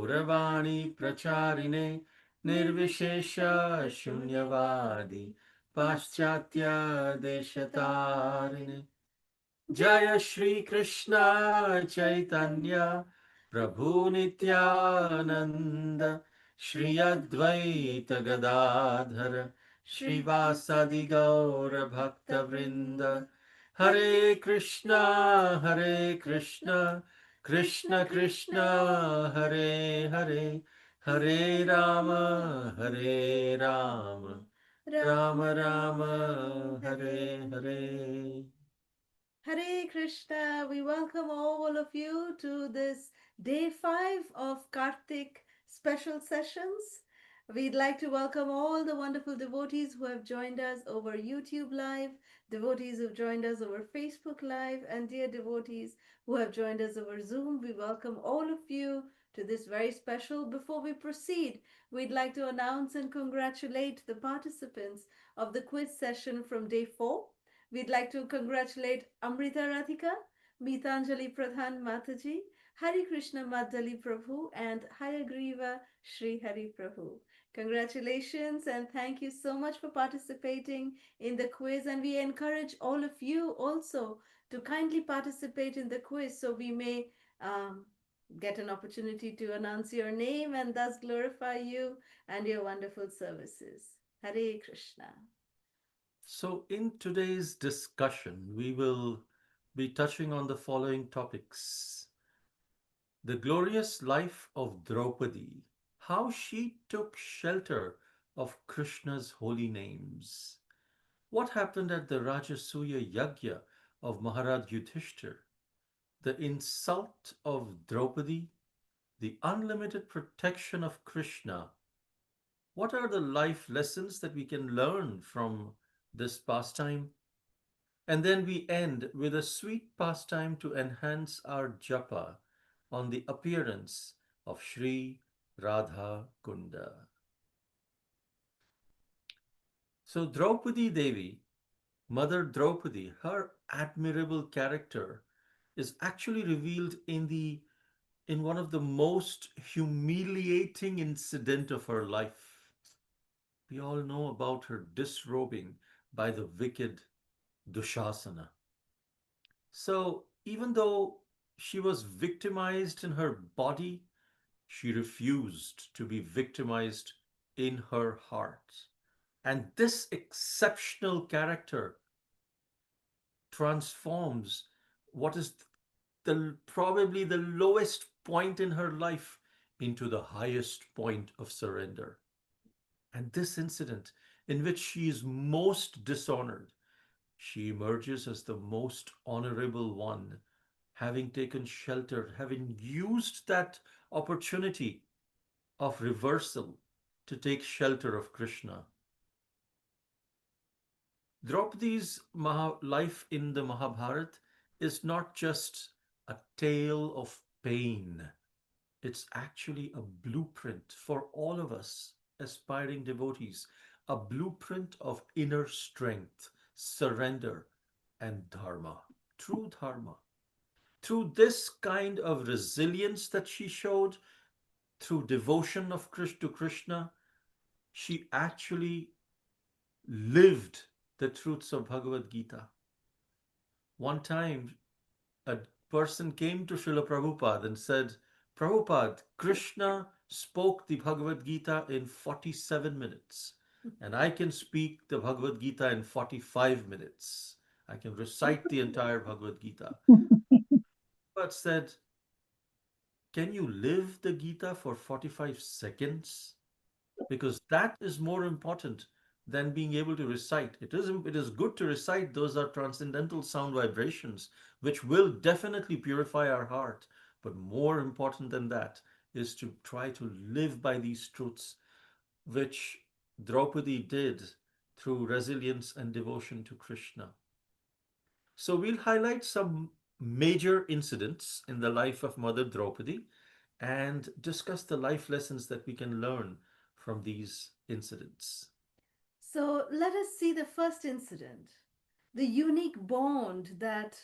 Gauravani Pracharine Nirvishesha Shunyavadi Paschatya Deshatarine Jaya Shri Krishna Chaitanya Prabhu Nityananda Shri Advaita Gadadhara Shri Vasadi Gaura Bhakta Vrinda Hare Krishna Hare Krishna Krishna Krishna Hare Hare Hare Rama Hare Rama Rama Rama Hare Hare. Hare Krishna, we welcome all of you to this day 5 of Kartik special sessions. We'd like to welcome all the wonderful devotees who have joined us over YouTube Live, devotees who've joined us over Facebook Live, and dear devotees who have joined us over Zoom. We welcome all of you to this very special. Before we proceed, we'd like to announce and congratulate the participants of the quiz session from day 4. We'd like to congratulate Amrita Radhika, Meetanjali Pradhan Mataji, Hari Krishna Madhali Prabhu, and Hayagriva Shri Hari Prabhu. Congratulations and thank you so much for participating in the quiz. And we encourage all of you also to kindly participate in the quiz so we may get an opportunity to announce your name and thus glorify you and your wonderful services. Hare Krishna. So, in today's discussion, we will be touching on the following topics: the glorious life of Draupadi, how she took shelter of Krishna's holy names, what happened at the Rajasuya Yagya of Maharaj Yudhishtira, the insult of Draupadi, the unlimited protection of Krishna. What are the life lessons that we can learn from this pastime? And then we end with a sweet pastime to enhance our japa on the appearance of Sri Radha Kunda. So, Draupadi Devi, Mother Draupadi, her admirable character is actually revealed in one of the most humiliating incident of her life. We all know about her disrobing by the wicked Dushasana. So, even though she was victimized in her body, she refused to be victimized in her heart. And this exceptional character transforms what is probably the lowest point in her life into the highest point of surrender. And this incident, in which she is most dishonored, she emerges as the most honorable one, having taken shelter, having used that opportunity of reversal to take shelter of Krishna. Draupadi's life in the Mahabharata is not just a tale of pain, it's actually a blueprint for all of us aspiring devotees, a blueprint of inner strength, surrender, and dharma, true dharma. Through this kind of resilience that she showed, through devotion of to Krishna, she actually lived the truths of Bhagavad Gita. One time, a person came to Srila Prabhupada and said, Prabhupada, Krishna spoke the Bhagavad Gita in 47 minutes, and I can speak the Bhagavad Gita in 45 minutes. I can recite the entire Bhagavad Gita. But said, can you live the Gita for 45 seconds? Because that is more important than being able to recite. It is good to recite, those are transcendental sound vibrations, which will definitely purify our heart. But more important than that is to try to live by these truths, which Draupadi did through resilience and devotion to Krishna. So we'll highlight some major incidents in the life of Mother Draupadi and discuss the life lessons that we can learn from these incidents. So let us see the first incident, the unique bond that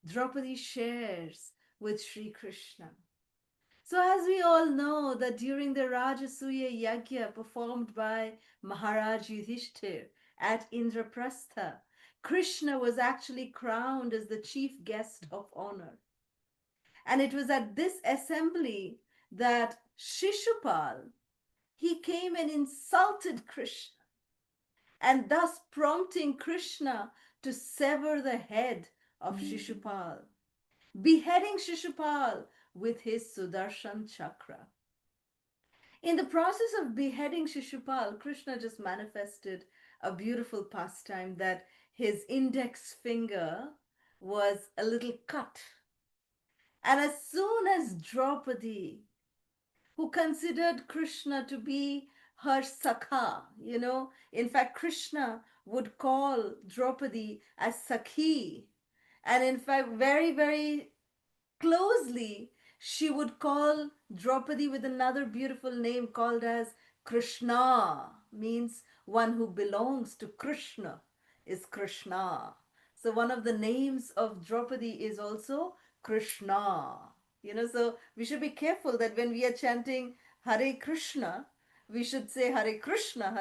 Draupadi shares with Sri Krishna. So, as we all know, that during the Rajasuya Yagya performed by Maharaj Yudhishtira at Indraprastha, Krishna was actually crowned as the chief guest of honor. And it was at this assembly that Shishupal, he came and insulted Krishna, and thus prompting Krishna to sever the head of Shishupal, beheading Shishupal with his Sudarshan chakra. In the process of beheading Shishupal, Krishna just manifested a beautiful pastime that his index finger was a little cut. And as soon as Draupadi, who considered Krishna to be her Sakha, in fact, Krishna would call Draupadi as Sakhi. And in fact, very, very closely, she would call Draupadi with another beautiful name called as Krishna, means one who belongs to Krishna is Krishna. So one of the names of Draupadi is also Krishna. So we should be careful that when we are chanting Hare Krishna, we should say Hare Krishna,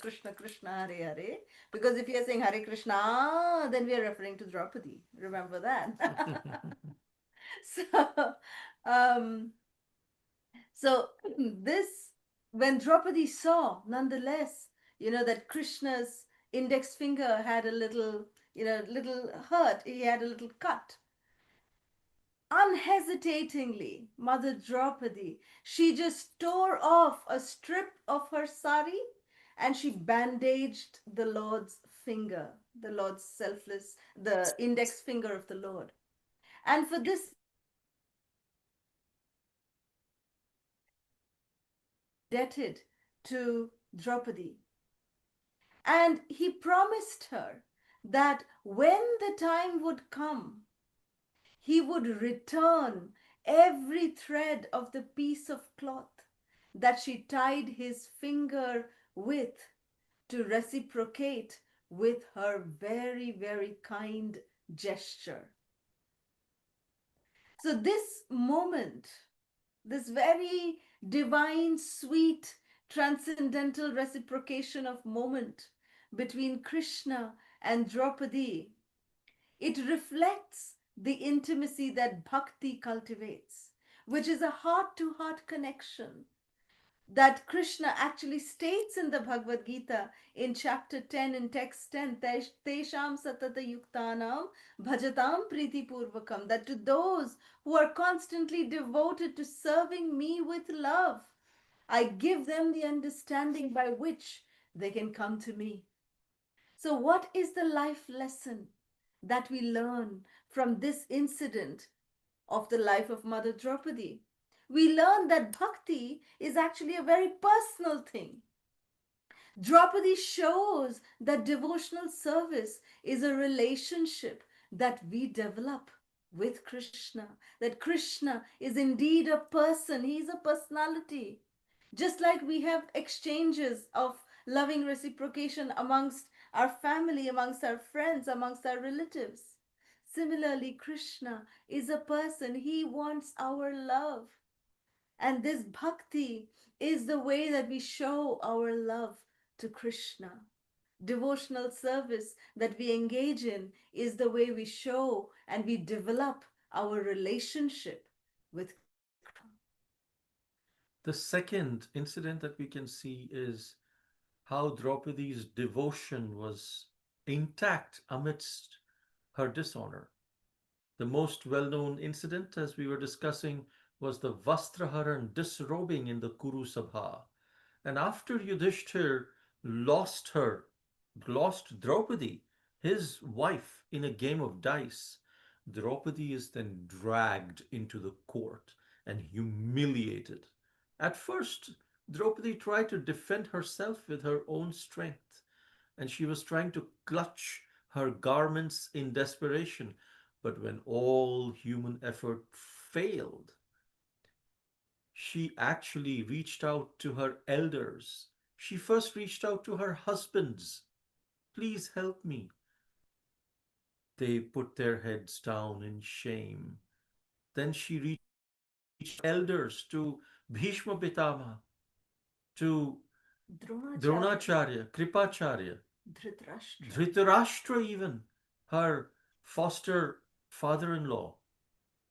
Krishna Krishna, Hare Hare. Because if you are saying Hare Krishna, then we are referring to Draupadi. Remember that. So, um, so this, when Draupadi saw, nonetheless, that Krishna's index finger had a little, little hurt, he had a little cut. Unhesitatingly, Mother Draupadi, she just tore off a strip of her sari and she bandaged the Lord's finger, the Lord's selfless, the index finger of the Lord. And for this, indebted to Draupadi. And he promised her that when the time would come, he would return every thread of the piece of cloth that she tied his finger with to reciprocate with her very, very kind gesture. So, this moment, this very divine, sweet, transcendental reciprocation of moment between Krishna and Draupadi, it reflects the intimacy that bhakti cultivates, which is a heart to heart connection that Krishna actually states in the Bhagavad Gita in chapter 10, in text 10, Tesham satata yuktanam bhajatam priti purvakam, that to those who are constantly devoted to serving me with love, I give them the understanding by which they can come to me. So, what is the life lesson that we learn from this incident of the life of Mother Draupadi? We learn that bhakti is actually a very personal thing. Draupadi shows that devotional service is a relationship that we develop with Krishna, that Krishna is indeed a person, he is a personality. Just like we have exchanges of loving reciprocation amongst our family, amongst our friends, amongst our relatives. Similarly, Krishna is a person, he wants our love. And this bhakti is the way that we show our love to Krishna. Devotional service that we engage in is the way we show and we develop our relationship with Krishna. The second incident that we can see is how Draupadi's devotion was intact amidst her dishonor. The most well known incident, as we were discussing, was the Vastraharan disrobing in the Kuru Sabha. And after Yudhishthir lost her, lost Draupadi, his wife, in a game of dice, Draupadi is then dragged into the court and humiliated. At first, Draupadi tried to defend herself with her own strength, and she was trying to clutch her garments in desperation. But when all human effort failed, she actually reached out to her elders. She first reached out to her husbands. Please help me. They put their heads down in shame. Then she reached out to her elders, to Bhishma Pitama, to Dronacharya, Dronacharya, Kripacharya, Dhritarashtra. Dhritarashtra, even her foster father in law,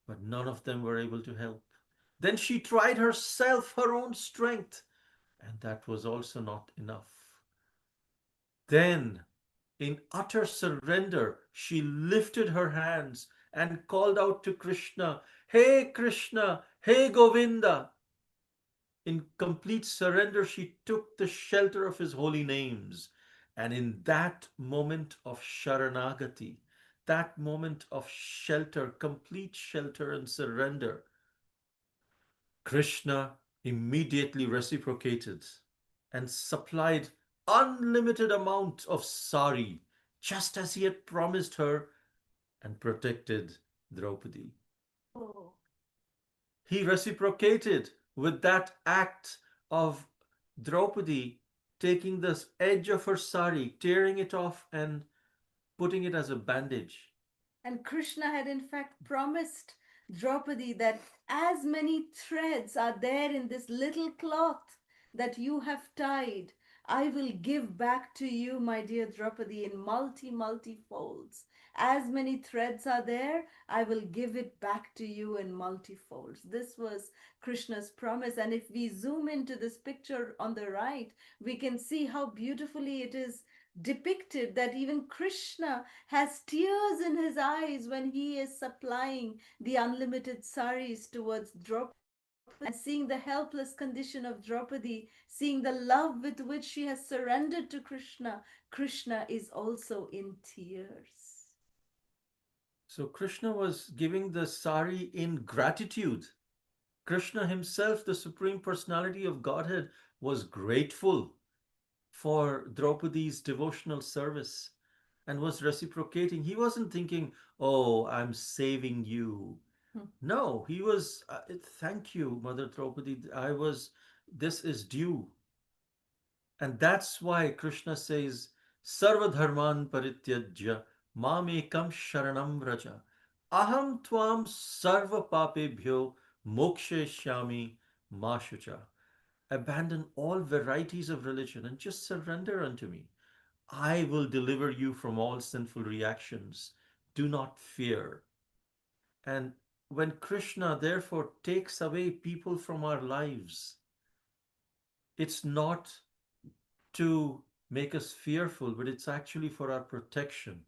but none of them were able to help. Then she tried herself, her own strength, and that was also not enough. Then, in utter surrender, she lifted her hands and called out to Krishna, Hey Krishna, Hey Govinda. In complete surrender, she took the shelter of his holy names. And in that moment of Sharanagati, that moment of shelter, complete shelter and surrender, Krishna immediately reciprocated and supplied unlimited amount of sari, just as he had promised her, and protected Draupadi. Oh, He reciprocated with that act of Draupadi taking the edge of her sari, tearing it off, and putting it as a bandage. and Krishna had in fact promised Draupadi that as many threads are there in this little cloth that you have tied, I will give back to you, my dear Draupadi, in multi folds. As many threads are there, I will give it back to you in multi folds. This was Krishna's promise. And if we zoom into this picture on the right, we can see how beautifully it is depicted that even Krishna has tears in his eyes when he is supplying the unlimited saris towards Draupadi and seeing the helpless condition of Draupadi, seeing the love with which she has surrendered to Krishna. Krishna is also in tears. So Krishna was giving the sari in gratitude. Krishna himself, the Supreme Personality of Godhead, was grateful for Draupadi's devotional service and was reciprocating. He wasn't thinking, oh, I'm saving you. Hmm. No, he was, thank you, Mother Draupadi. This is due. And that's why Krishna says, Sarva Dharman Parityajya Mamekam Sharanam Raja. Aham Tvam Sarva Papebhyo Mokshe Shyami Mashucha. Abandon all varieties of religion and just surrender unto me. I will deliver you from all sinful reactions. Do not fear. And when Krishna therefore takes away people from our lives, it's not to make us fearful, but it's actually for our protection.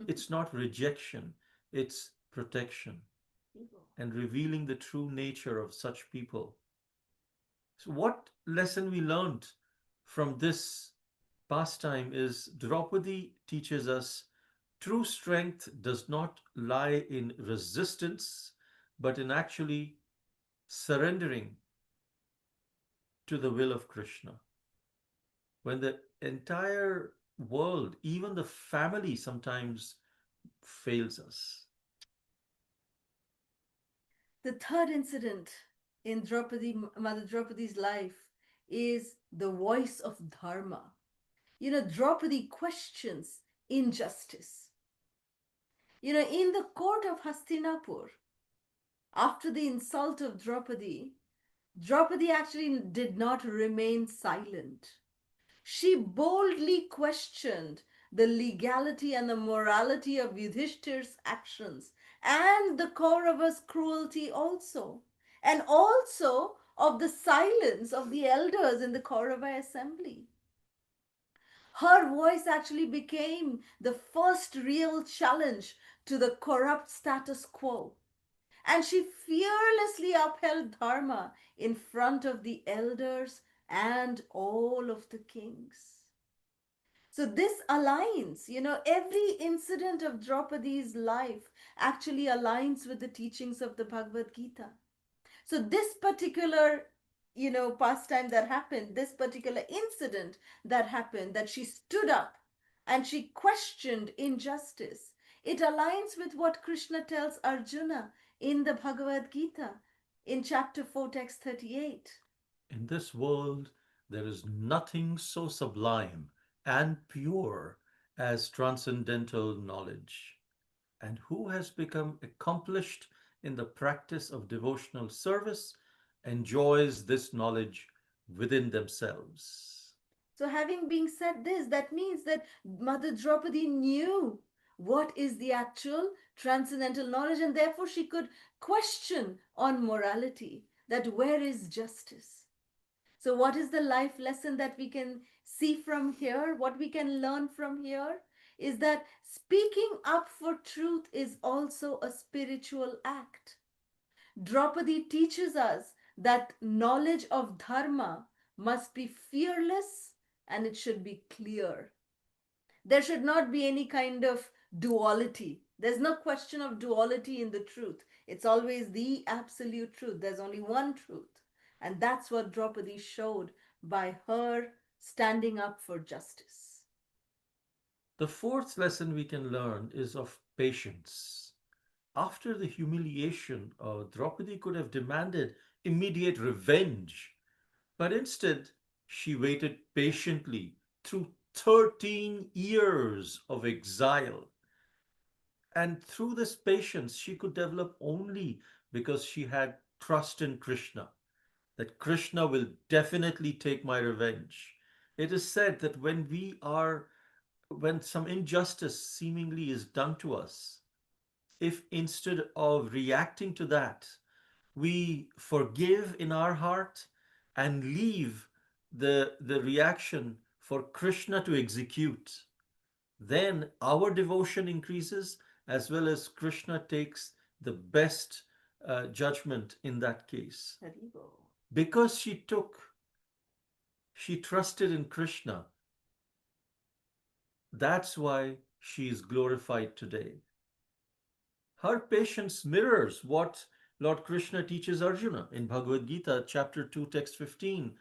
It's not rejection, it's protection and revealing the true nature of such people. So, what lesson we learned from this pastime is Draupadi teaches us true strength does not lie in resistance, but in actually surrendering to the will of Krishna. When the entire world, even the family, sometimes fails us. The third incident in Mother Draupadi's life is the voice of Dharma. Draupadi questions injustice. In the court of Hastinapur, after the insult of Draupadi, Draupadi actually did not remain silent. She boldly questioned the legality and the morality of Yudhishthir's actions and the Kauravas' cruelty also, and also of the silence of the elders in the Kaurava assembly. Her voice actually became the first real challenge to the corrupt status quo. And she fearlessly upheld Dharma in front of the elders and all of the kings. So this aligns, every incident of Draupadi's life actually aligns with the teachings of the Bhagavad Gita. So this particular, pastime that happened, this particular incident that happened, that she stood up and she questioned injustice, it aligns with what Krishna tells Arjuna in the Bhagavad Gita in chapter 4, text 38. In this world, there is nothing so sublime and pure as transcendental knowledge. And who has become accomplished in the practice of devotional service enjoys this knowledge within themselves. So, having been said this, that means that Mother Draupadi knew what is the actual transcendental knowledge, and therefore she could question on morality, that where is justice? So, what is the life lesson that we can see from here? What we can learn from here is that speaking up for truth is also a spiritual act. Draupadi teaches us that knowledge of dharma must be fearless and it should be clear. There should not be any kind of duality. There's no question of duality in the truth. It's always the absolute truth. There's only one truth. And that's what Draupadi showed by her standing up for justice. The fourth lesson we can learn is of patience. After the humiliation, Draupadi could have demanded immediate revenge, but instead she waited patiently through 13 years of exile. And through this patience, she could develop only because she had trust in Krishna, that Krishna will definitely take my revenge. It is said that when some injustice seemingly is done to us, if instead of reacting to that, we forgive in our heart and leave the reaction for Krishna to execute, then our devotion increases as well as Krishna takes the best judgment in that case. Haribo. Because she trusted in Krishna, that's why she is glorified today. Her patience mirrors what Lord Krishna teaches Arjuna in Bhagavad Gita, chapter 2, text 15.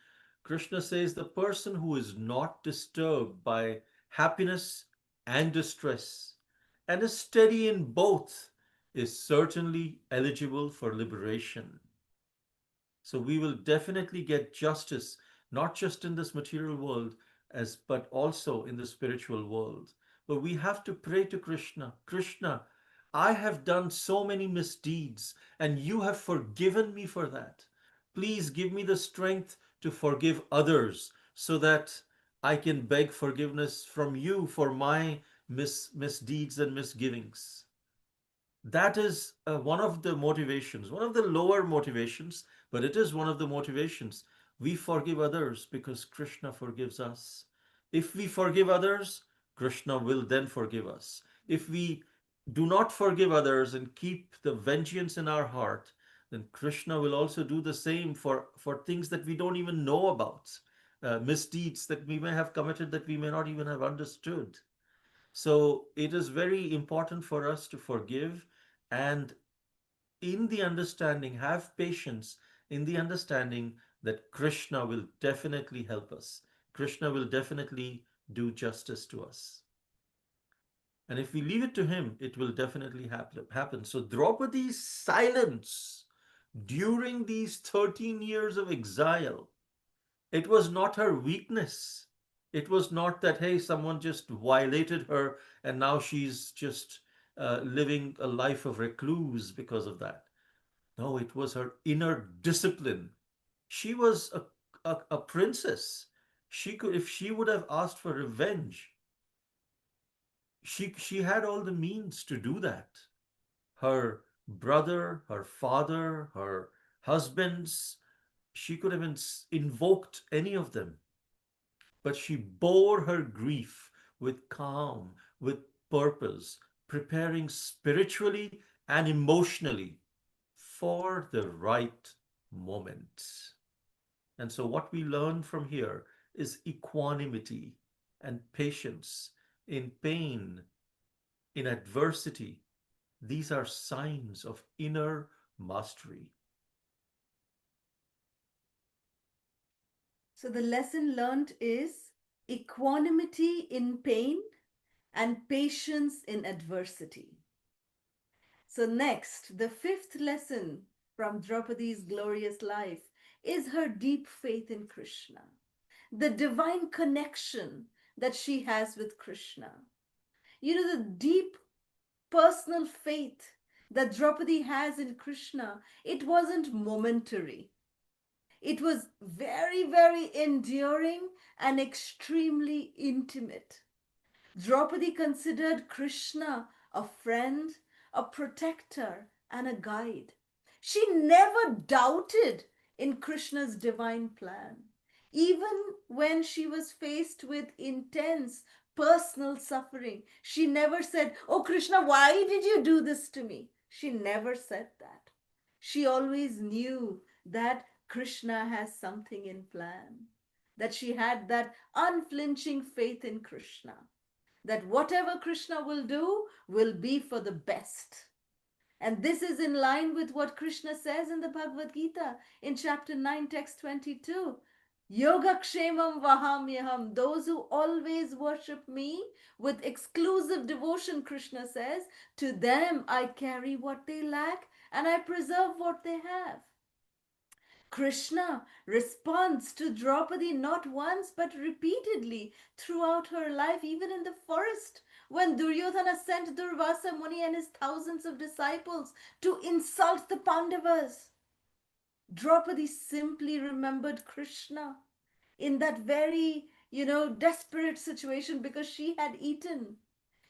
Krishna says, the person who is not disturbed by happiness and distress and is steady in both is certainly eligible for liberation. So we will definitely get justice, not just in this material world, but also in the spiritual world. But we have to pray to Krishna. Krishna, I have done so many misdeeds, and you have forgiven me for that. Please give me the strength to forgive others so that I can beg forgiveness from you for my misdeeds and misgivings. That is one of the motivations, one of the lower motivations, but it is one of the motivations. We forgive others because Krishna forgives us. If we forgive others, Krishna will then forgive us. If we do not forgive others and keep the vengeance in our heart, then Krishna will also do the same for things that we don't even know about, misdeeds that we may have committed that we may not even have understood. So it is very important for us to forgive and in the understanding, have patience in the understanding that Krishna will definitely help us. Krishna will definitely do justice to us. And if we leave it to him, it will definitely happen. So Draupadi's silence during these 13 years of exile, it was not her weakness. It was not that, hey, someone just violated her and now she's just living a life of recluse because of that. No, it was her inner discipline. She was a princess. She could, if she would have asked for revenge, she had all the means to do that. Her brother, her father, her husbands, she could have invoked any of them. But she bore her grief with calm, with purpose, preparing spiritually and emotionally for the right moment. And so, what we learn from here is equanimity and patience in pain, in adversity. These are signs of inner mastery. So the lesson learned is equanimity in pain and patience in adversity. So, next, the fifth lesson from Draupadi's glorious life is her deep faith in Krishna, the divine connection that she has with Krishna. You know, the deep personal faith that Draupadi has in Krishna, it wasn't momentary. It was very, very enduring and extremely intimate. Draupadi considered Krishna a friend, a protector, and a guide. She never doubted in Krishna's divine plan. Even when she was faced with intense personal suffering, she never said, "Oh Krishna, why did you do this to me?" She never said that. She always knew that Krishna has something in plan, that she had that unflinching faith in Krishna, that whatever Krishna will do will be for the best. And this is in line with what Krishna says in the Bhagavad Gita in chapter 9, text 22. Yogakshemam vahamyaham. Those who always worship me with exclusive devotion, Krishna says, to them I carry what they lack and I preserve what they have. Krishna responds to Draupadi not once but repeatedly throughout her life, even in the forest, when Duryodhana sent Durvasa Muni and his thousands of disciples to insult the Pandavas. Draupadi simply remembered Krishna in that very, desperate situation because she had eaten.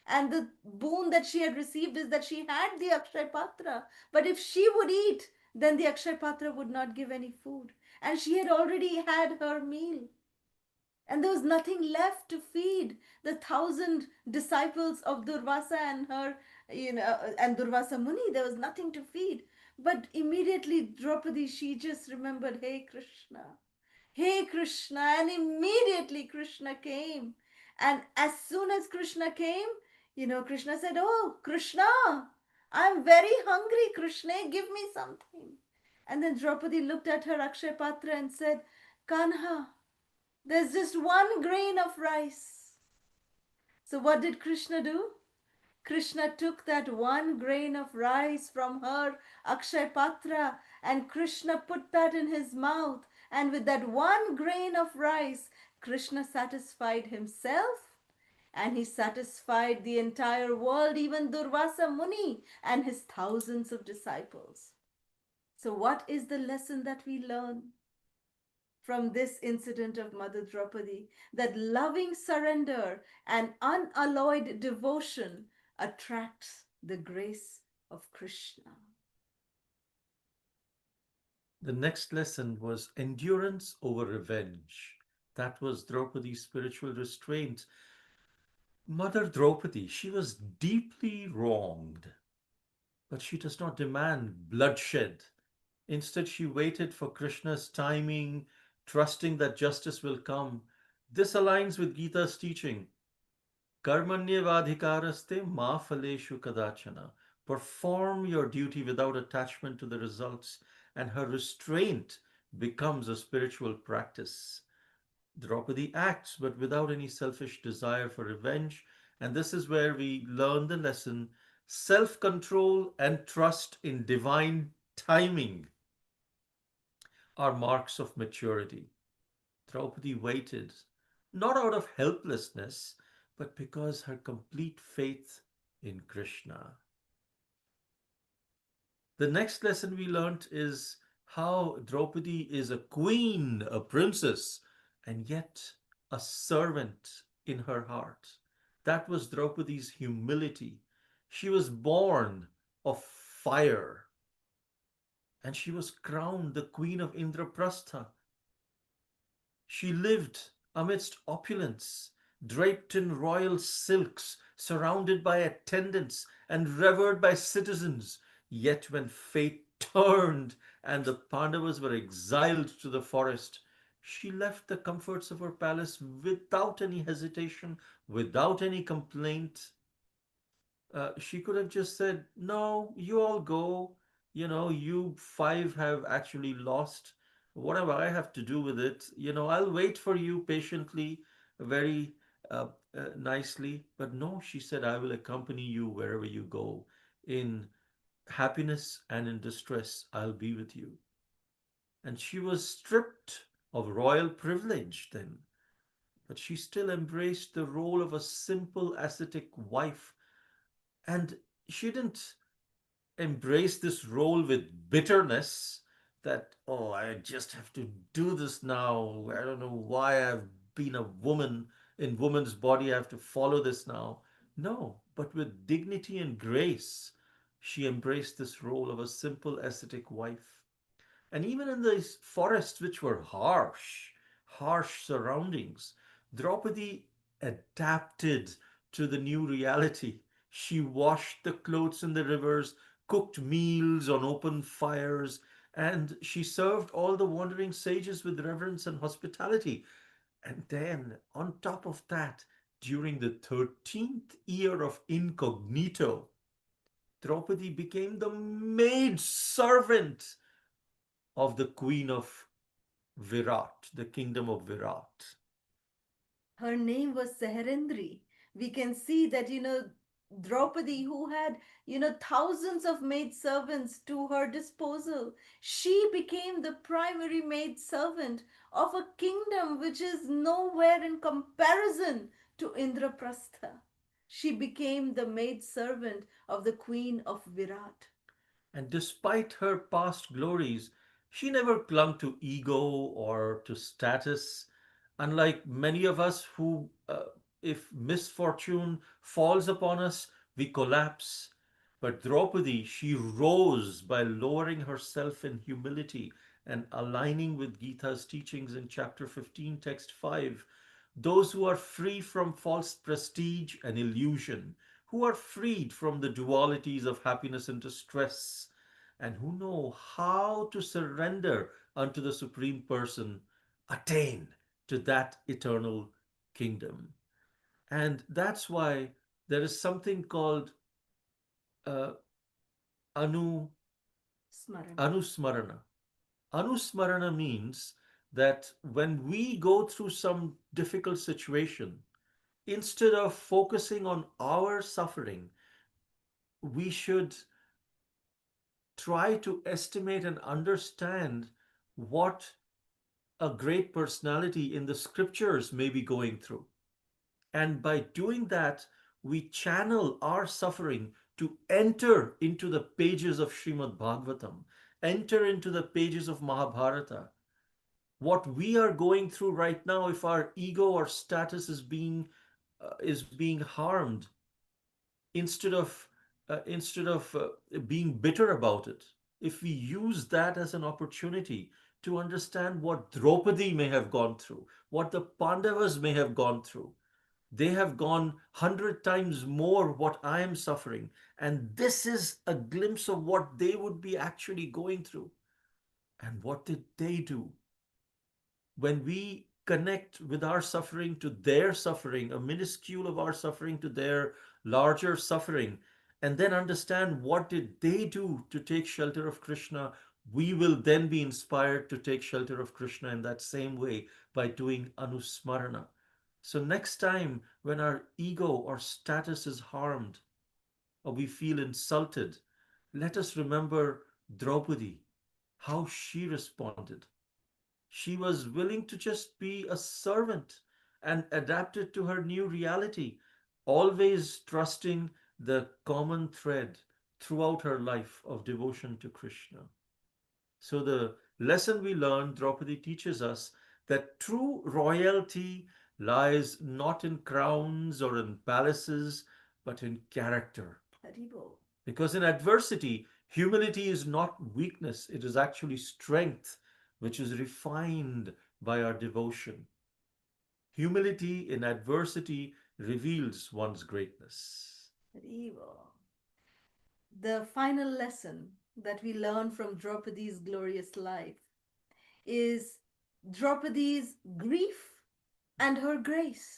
And the boon that she had received is that she had the Akshay Patra. But if she would eat, then the Akshay Patra would not give any food. And she had already had her meal. And there was nothing left to feed the 1,000 disciples of Durvasa and her, and Durvasa Muni. There was nothing to feed. But immediately Draupadi, she just remembered, "Hey Krishna, hey Krishna," and immediately Krishna came. And as soon as Krishna came, Krishna said, "Oh, Krishna, I'm very hungry, Krishna, give me something." And then Draupadi looked at her Akshay Patra and said, "Kanha, there's just one grain of rice." So what did Krishna do? Krishna took that one grain of rice from her Akshay Patra and Krishna put that in his mouth. And with that one grain of rice, Krishna satisfied himself and he satisfied the entire world, even Durvasa Muni and his thousands of disciples. So, what is the lesson that we learn from this incident of Mother Draupadi? That loving surrender and unalloyed devotion attracts the grace of Krishna. The next lesson was endurance over revenge. That was Draupadi's spiritual restraint. Mother Draupadi, she was deeply wronged, but she does not demand bloodshed. Instead, she waited for Krishna's timing, trusting that justice will come. This aligns with Gita's teaching. Karmanyevadhikaraste ma phaleshu kadachana. Perform your duty without attachment to the results, and her restraint becomes a spiritual practice. Draupadi acts, but without any selfish desire for revenge, and this is where we learn the lesson: self control and trust in divine timing are marks of maturity. Draupadi waited, not out of helplessness, but because her complete faith in Krishna. The next lesson we learnt is how Draupadi is a queen, a princess, and yet a servant in her heart. That was Draupadi's humility. She was born of fire, and she was crowned the queen of Indraprastha. She lived amidst opulence, draped in royal silks, surrounded by attendants, and revered by citizens. Yet when fate turned and the Pandavas were exiled to the forest, she left the comforts of her palace without any hesitation, without any complaint. She could have just said, "No, you all go. You five have actually lost. Whatever I have to do with it, I'll wait for you patiently, very nicely." But no, she said, "I will accompany you wherever you go. In happiness and in distress, I'll be with you." And she was stripped of royal privilege then, but she still embraced the role of a simple ascetic wife. And she didn't embrace this role with bitterness that, oh, I just have to do this now. I don't know why I've been a woman in woman's body. I have to follow this now. No, but with dignity and grace, she embraced this role of a simple ascetic wife. And even in these forests, which were harsh surroundings, Draupadi adapted to the new reality. She washed the clothes in the rivers, cooked meals on open fires, and she served all the wandering sages with reverence and hospitality. And then, on top of that, during the 13th year of incognito, Draupadi became the maid servant of the queen of Virat, the kingdom of Virat. Her name was Seherendri. We can see that, Draupadi, who had, thousands of maid servants to her disposal, she became the primary maid servant of a kingdom which is nowhere in comparison to Indraprastha. She became the maid servant of the queen of Virat. And despite her past glories, she never clung to ego or to status. Unlike many of us who, if misfortune falls upon us, we collapse. But Draupadi, she rose by lowering herself in humility and aligning with Gita's teachings in chapter 15, text 5. Those who are free from false prestige and illusion, who are freed from the dualities of happiness and distress, and who know how to surrender unto the Supreme Person, attain to that eternal kingdom. And that's why there is something called uh, anu, Smarana. anusmarana. Anusmarana means that when we go through some difficult situation, instead of focusing on our suffering, we should try to estimate and understand what a great personality in the scriptures may be going through. And by doing that, we channel our suffering to enter into the pages of Srimad Bhagavatam, enter into the pages of Mahabharata. What we are going through right now, if our ego or status is being harmed, instead of being bitter about it, if we use that as an opportunity to understand what Draupadi may have gone through, what the Pandavas may have gone through, they have gone 100 times more what I am suffering, and this is a glimpse of what they would be actually going through. And what did they do? When we connect with our suffering to their suffering, a minuscule of our suffering to their larger suffering, and then understand what did they do to take shelter of Krishna, we will then be inspired to take shelter of Krishna in that same way by doing anusmarana. So next time when our ego or status is harmed or we feel insulted, let us remember Draupadi, how she responded. She was willing to just be a servant and adapted to her new reality, always trusting the common thread throughout her life of devotion to Krishna. So, the lesson we learn, Draupadi teaches us that true royalty lies not in crowns or in palaces, but in character. Haribo. Because in adversity, humility is not weakness, it is actually strength, which is refined by our devotion. Humility in adversity reveals one's greatness. Haribo. The final lesson that we learn from Draupadi's glorious life is Draupadi's grief and her grace.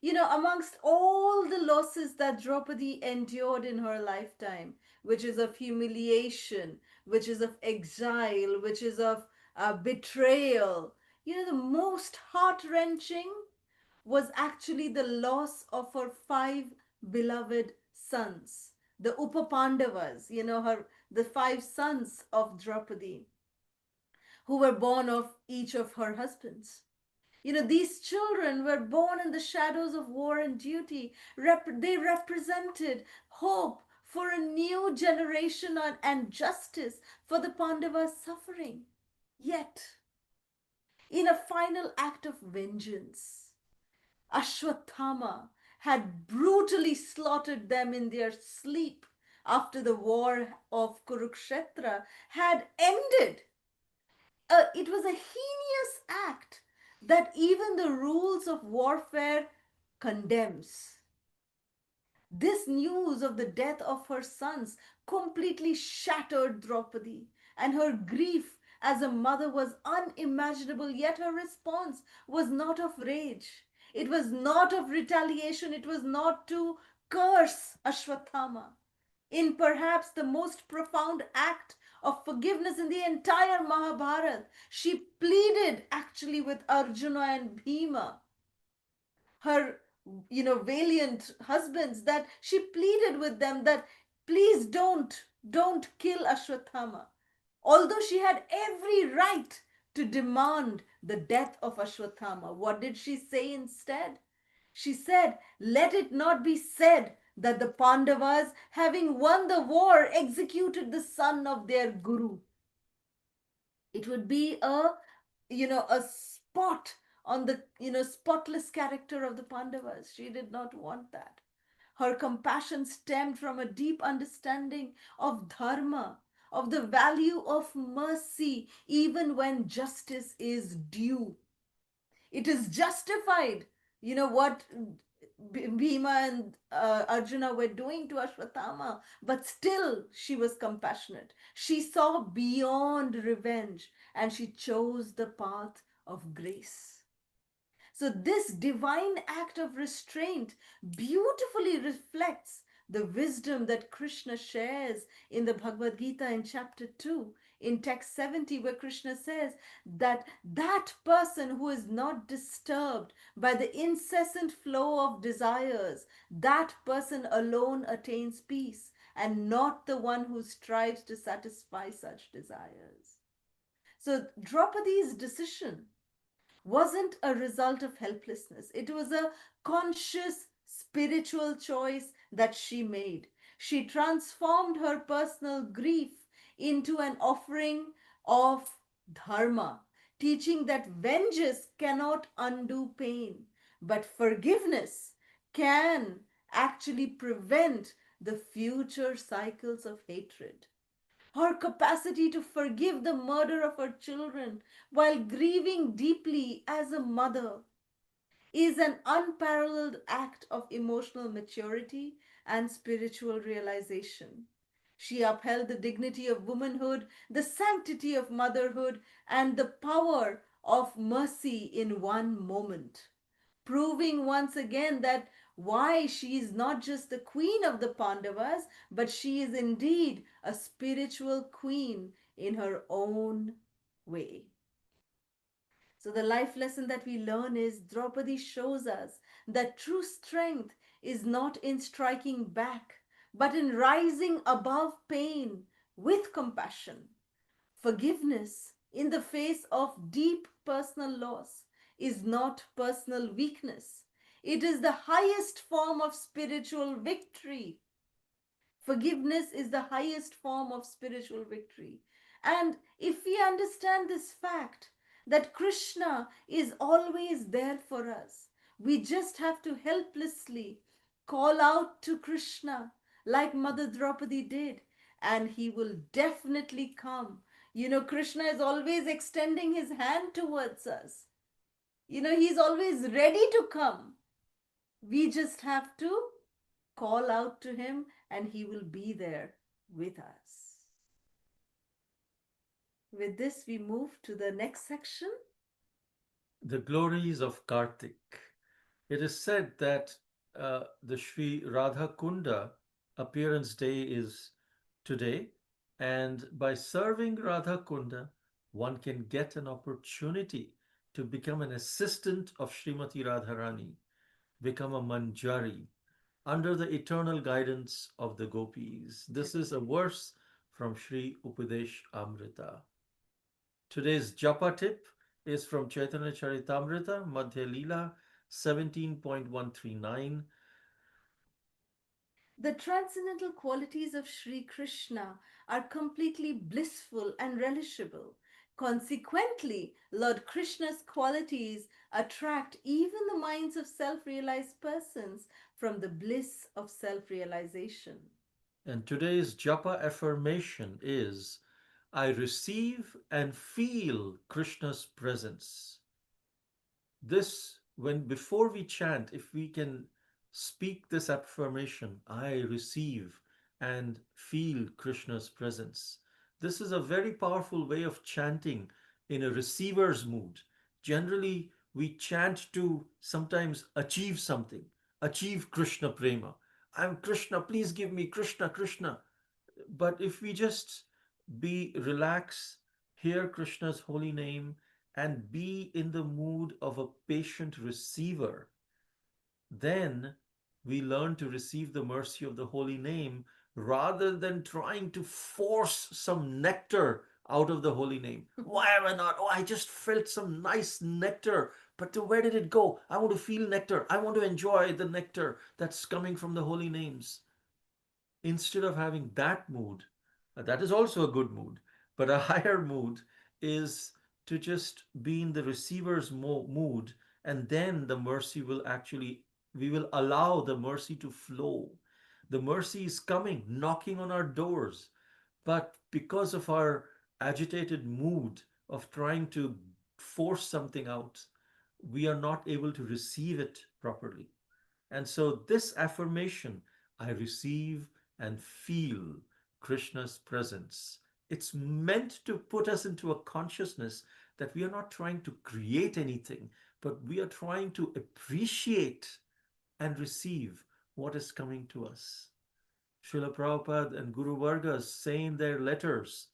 Amongst all the losses that Draupadi endured in her lifetime, which is of humiliation, which is of exile, which is of betrayal, the most heart wrenching was actually the loss of her five beloved sons, the Upapandavas, the five sons of Draupadi, who were born of each of her husbands. These children were born in the shadows of war and duty. They represented hope for a new generation and justice for the Pandavas' suffering. Yet, in a final act of vengeance, Ashwatthama had brutally slaughtered them in their sleep after the war of Kurukshetra had ended. It was a heinous act that even the rules of warfare condemns. This news of the death of her sons completely shattered Draupadi, and her grief as a mother was unimaginable, yet her response was not of rage. It was not of retaliation, it was not to curse Ashwatthama. In perhaps the most profound act of forgiveness in the entire Mahabharata, she pleaded actually with Arjuna and Bhima, her valiant husbands, that she pleaded with them that please don't kill Ashwatthama, although she had every right to demand the death of Ashwatthama. What did she say instead? She said, let it not be said that the Pandavas, having won the war, executed the son of their guru. It would be a spot on the spotless character of the Pandavas. She did not want that. Her compassion stemmed from a deep understanding of dharma, of the value of mercy even when justice is due. It is justified. What Bhima and Arjuna were doing to Ashwatthama, but still she was compassionate. She saw beyond revenge and she chose the path of grace. So, this divine act of restraint beautifully reflects the wisdom that Krishna shares in the Bhagavad Gita in chapter 2, in text 70, where Krishna says that that person who is not disturbed by the incessant flow of desires, that person alone attains peace, and not the one who strives to satisfy such desires. So, Draupadi's decision wasn't a result of helplessness. It was a conscious spiritual choice that she made. She transformed her personal grief into an offering of dharma, teaching that vengeance cannot undo pain, but forgiveness can actually prevent the future cycles of hatred. Her capacity to forgive the murder of her children while grieving deeply as a mother is an unparalleled act of emotional maturity and spiritual realization. She upheld the dignity of womanhood, the sanctity of motherhood, and the power of mercy in one moment, proving once again that why she is not just the queen of the Pandavas, but she is indeed a spiritual queen in her own way. So, the life lesson that we learn is Draupadi shows us that true strength is not in striking back, but in rising above pain with compassion. Forgiveness in the face of deep personal loss is not personal weakness. It is the highest form of spiritual victory. Forgiveness is the highest form of spiritual victory. And if we understand this fact that Krishna is always there for us, we just have to helplessly call out to Krishna like Mother Draupadi did, and he will definitely come. Krishna is always extending his hand towards us. He's always ready to come. We just have to call out to him and he will be there with us. With this, we move to the next section. The glories of Kartik. It is said that the Sri Radha Kunda appearance day is today, and by serving Radha Kunda, one can get an opportunity to become an assistant of Srimati Radharani, become a manjari, under the eternal guidance of the gopis. This is a verse from Sri Upadesh Amrita. Today's Japa tip is from Chaitanya Charitamrita, Madhya Leela 17.139. The transcendental qualities of Sri Krishna are completely blissful and relishable. Consequently, Lord Krishna's qualities attract even the minds of self realized persons from the bliss of self realization. And today's japa affirmation is I receive and feel Krishna's presence. This, when before we chant, if we can speak this affirmation, I receive and feel Krishna's presence. This is a very powerful way of chanting in a receiver's mood. Generally, we chant to sometimes achieve something, achieve Krishna prema. I'm Krishna, please give me Krishna, Krishna. But if we just be relax, hear Krishna's holy name, and be in the mood of a patient receiver, then we learn to receive the mercy of the holy name rather than trying to force some nectar out of the holy name. Why am I not? Oh, I just felt some nice nectar. But where did it go? I want to feel nectar. I want to enjoy the nectar that's coming from the holy names. Instead of having that mood, that is also a good mood, but a higher mood is to just be in the receiver's mood, and then the mercy will actually, we will allow the mercy to flow. The mercy is coming, knocking on our doors, but because of our agitated mood of trying to force something out, we are not able to receive it properly. And so, this affirmation, I receive and feel Krishna's presence, it's meant to put us into a consciousness that we are not trying to create anything, but we are trying to appreciate and receive what is coming to us. Srila Prabhupada and Guru Vargas say in their letters,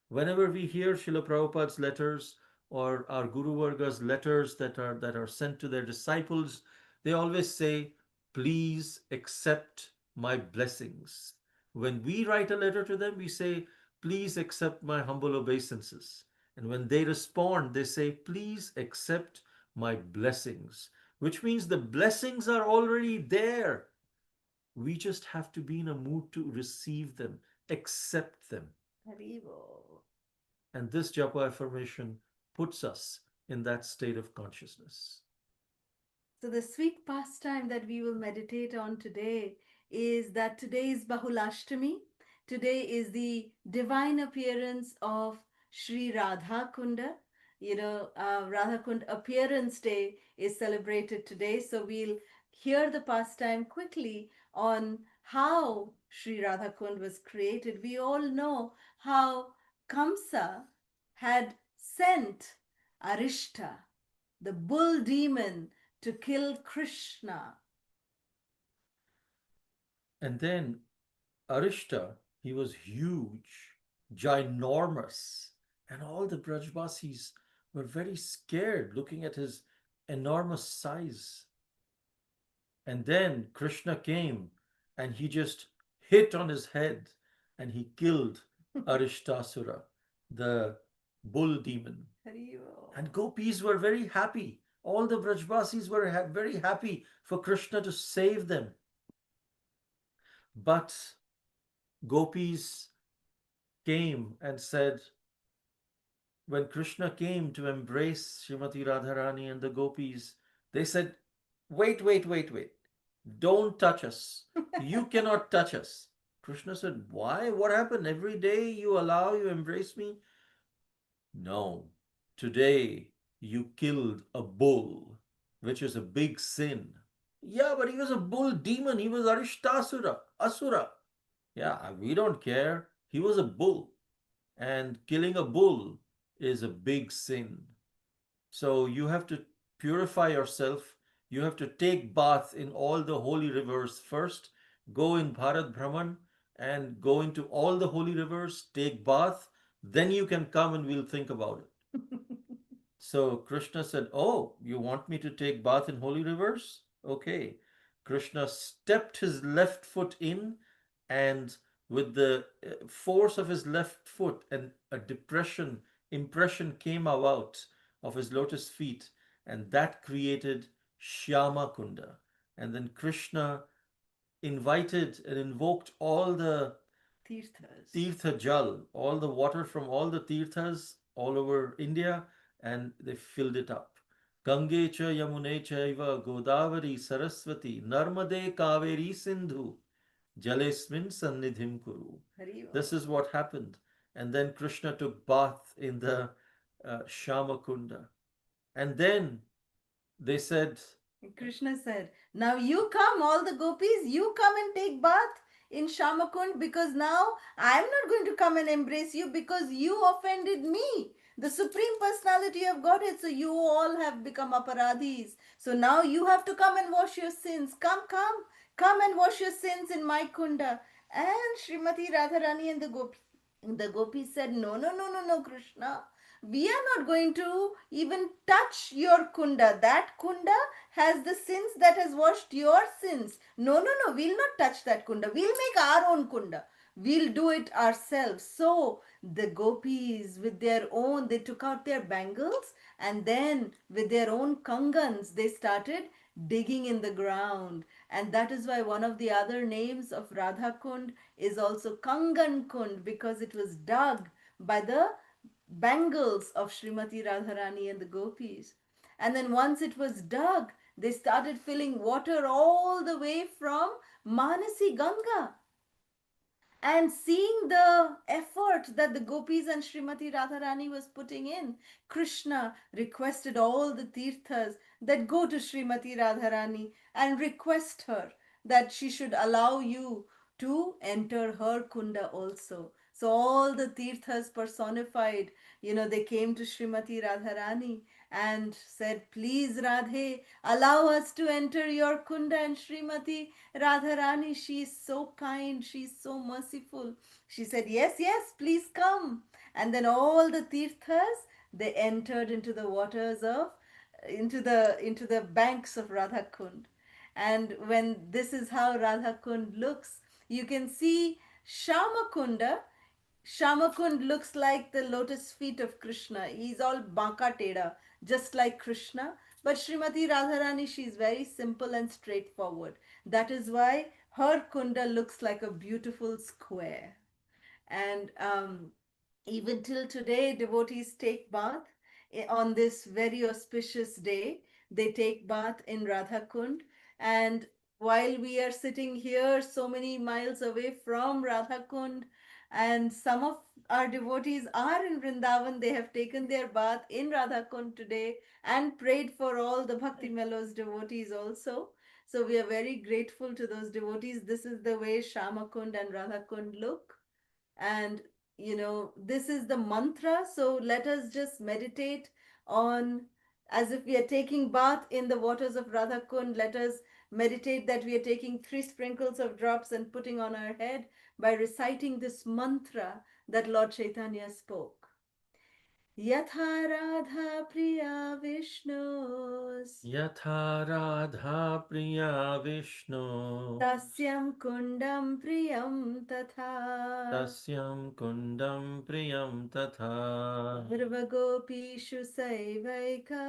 whenever we hear Srila Prabhupada's letters or our Guru Varga's letters that are sent to their disciples, they always say, please accept my blessings. When we write a letter to them, we say, please accept my humble obeisances. And when they respond, they say, please accept my blessings, which means the blessings are already there. We just have to be in a mood to receive them, accept them. Haribo. And this japa affirmation puts us in that state of consciousness. So, the sweet pastime that we will meditate on today is that today is Bahulashtami. Today is the divine appearance of Sri Radha Kunda. Radha Kund Appearance Day is celebrated today. So, we'll hear the pastime quickly on how Sri Radha Kund was created. We all know how Kamsa had sent Arishta, the bull demon, to kill Krishna. And then Arishta, he was huge, ginormous, and all the Brajbasis were very scared looking at his enormous size. And then Krishna came and he just hit on his head and he killed Arishtasura, the bull demon. And gopis were very happy. All the Brajbasis were very happy for Krishna to save them. But gopis came and said, when Krishna came to embrace Srimati Radharani and the gopis, they said, wait, wait, wait, wait. Don't touch us. You cannot touch us. Krishna said, why? What happened? Every day you embrace me? No. Today you killed a bull, which is a big sin. Yeah, but he was a bull demon. He was Arishtasura, Asura. Yeah, we don't care. He was a bull. And killing a bull is a big sin. So you have to purify yourself. You have to take bath in all the holy rivers first. Go in Bharat Brahman and go into all the holy rivers, take bath. Then you can come and we'll think about it. So Krishna said, oh, you want me to take bath in holy rivers? Okay. Krishna stepped his left foot in, and with the force of his left foot, and a impression came out of his lotus feet, and that created Shyama Kunda. And then Krishna invited and invoked all the Tirthas. Tirtha Jal, all the water from all the Tirthas all over India, and they filled it up. Gange cha Yamune chaiva Godavari Saraswati Narmade Kaveri Sindhu Jalesmin Sannidhim Kuru. Hariva. This is what happened. And then Krishna took bath in the Shamakunda. And then they said, Krishna said, now you come, all the gopis, you come and take bath in Shamakund, because now I'm not going to come and embrace you because you offended me, the Supreme Personality of Godhead. So you all have become aparadhis. So now you have to come and wash your sins. Come and wash your sins in my kunda. And Srimati Radharani and the gopis said, no, no, no, no, no, Krishna. We are not going to even touch your kunda. That kunda has the sins that has washed your sins. No, no, no, we'll not touch that kunda. We'll make our own kunda. We'll do it ourselves. So the gopis, with their own, they took out their bangles, and then with their own kangans, they started digging in the ground. And that is why one of the other names of Radha Kund is also Kangan Kund, because it was dug by the bangles of Srimati Radharani and the gopis. And then once it was dug, they started filling water all the way from Manasi Ganga. And seeing the effort that the gopis and Srimati Radharani was putting in, Krishna requested all the tirthas that go to Srimati Radharani and request her that she should allow you to enter her kunda also. So all the tirthas personified, they came to Srimati Radharani and said, please Radhe, allow us to enter your kunda. And Srimati Radharani, she is so kind, she is so merciful. She said, yes, yes, please come. And then all the tirthas, they entered into the waters of, into the banks of Radha Kund. And when this is how Radha Kund looks, you can see Shama Kunda. Shamakund looks like the lotus feet of Krishna. He's all banka teda, just like Krishna. But Srimati Radharani, she's very simple and straightforward. That is why her kunda looks like a beautiful square. And even till today, devotees take bath on this very auspicious day. They take bath in Radha Kund. And while we are sitting here, so many miles away from Radha Kund, and some of our devotees are in Vrindavan, they have taken their bath in Radha Kund today and prayed for all the Bhakti Mellows devotees also. So we are very grateful to those devotees. This is the way Shama Kund and Radha Kund look. And this is the mantra, so let us just meditate on, as if we are taking bath in the waters of Radha Kund. Let us meditate that we are taking 3 sprinkles of drops and putting on our head by reciting this mantra that Lord Chaitanya spoke. Yatha Radha Priya Vishnos Yatha Radha Priya Vishnu Tasyam Kundam Priyam Tatha Tasyam Kundam Priyam Tatha Sarvagopishu Saivaika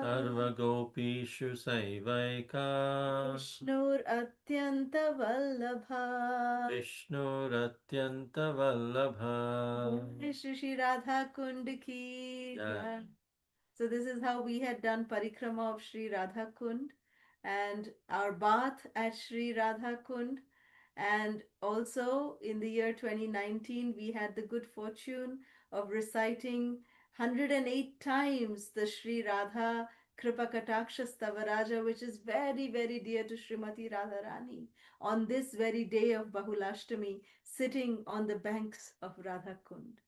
Sarvagopishu Saivaika Vishnur Atyanta Vallabha. Vishnuratyanta Vallabha. Jai Shri Shri Radha Kund ki Yeah. jai. So this is how we had done parikrama of Sri Radha Kund and our bath at Sri Radha Kund. And also in the year 2019, we had the good fortune of reciting 108 times the Sri Radha Kripa Kataksha Stavaraja, which is very, very dear to Srimati Radharani, on this very day of Bahulashtami, sitting on the banks of Radha Kund.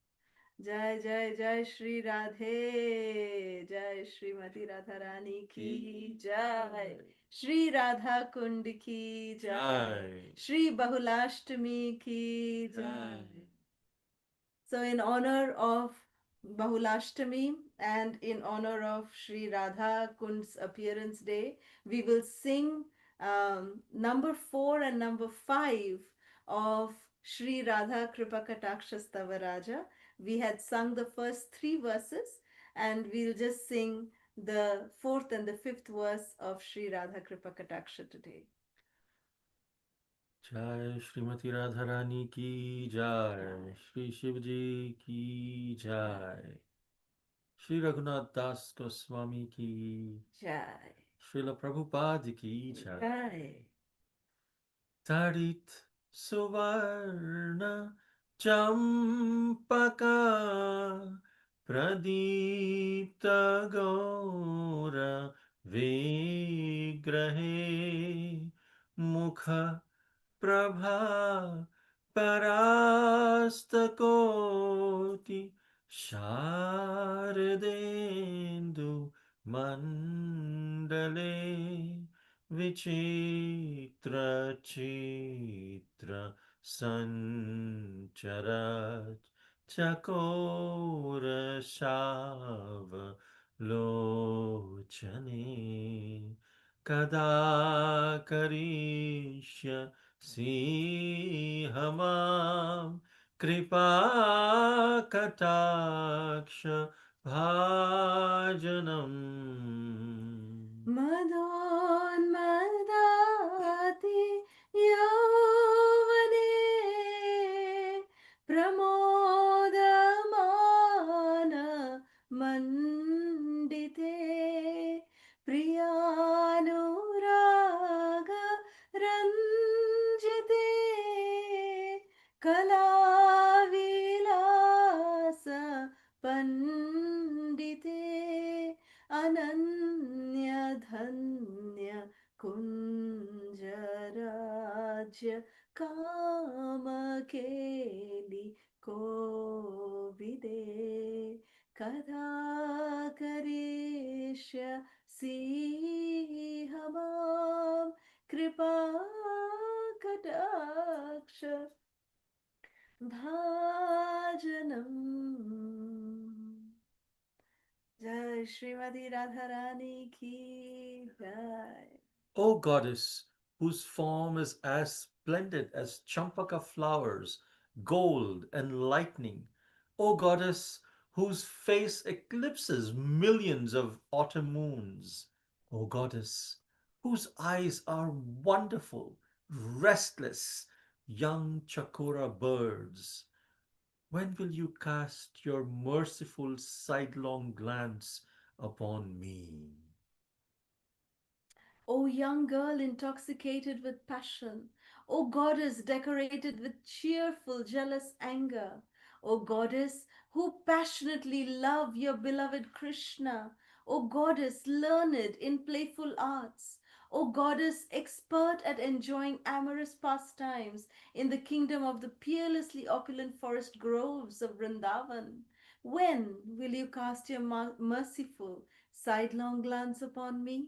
जय जय जय श्री राधे जय श्रीमती राधा रानी की जय श्री राधा कुंड की जय Jai. Shri Bahulashtami की जय. Jai. So, in honor of Bahulashtami and in honor of Sri Radha Kund's appearance day, we will sing number 4 and number 5 of Sri Radha Kripa Kataksha Stavaraja. We had sung the first 3 verses, and we'll just sing the 4th and the 5th verse of Sri Radha Kripa Kataksha today. जय श्रीमती राधा रानी की जय, श्री शिव जी की जय, श्री रघुनाथ दास गोस्वामी की, Jai. Srila Prabhupada की जय। Jai. तड़ित सुवर्ण चंपका प्रदीप्त गौर विग्रहे मुख प्रभा परास्तकोटि शारदेन्दु मण्डले विचित्र सञ्चरत् चकोरशावलोचने कदा करिष्यसि कृपा कटाक्ष भाजनम्। मदोन्मदाति यौवने प्रमोदमान मण्डिते प्रियानुराग रञ्जिते कलाविलास पण्डिते अनन्यधन्य कुञ्जराज्य कामकेलि कोविदे कदा करिष्यसि मां कृपा कटाक्ष भाजनम्। जय श्रीमती राधा रानी की जय। O goddess, whose form is as splendid as champaka flowers, gold and lightning, O goddess, whose face eclipses millions of autumn moons, O goddess, whose eyes are wonderful, restless, young chakora birds, when will you cast your merciful sidelong glance upon me? O young girl intoxicated with passion, O goddess decorated with cheerful, jealous anger, O goddess who passionately love your beloved Krishna, O goddess learned in playful arts, O goddess expert at enjoying amorous pastimes in the kingdom of the peerlessly opulent forest groves of Vrindavan, when will you cast your merciful sidelong glance upon me?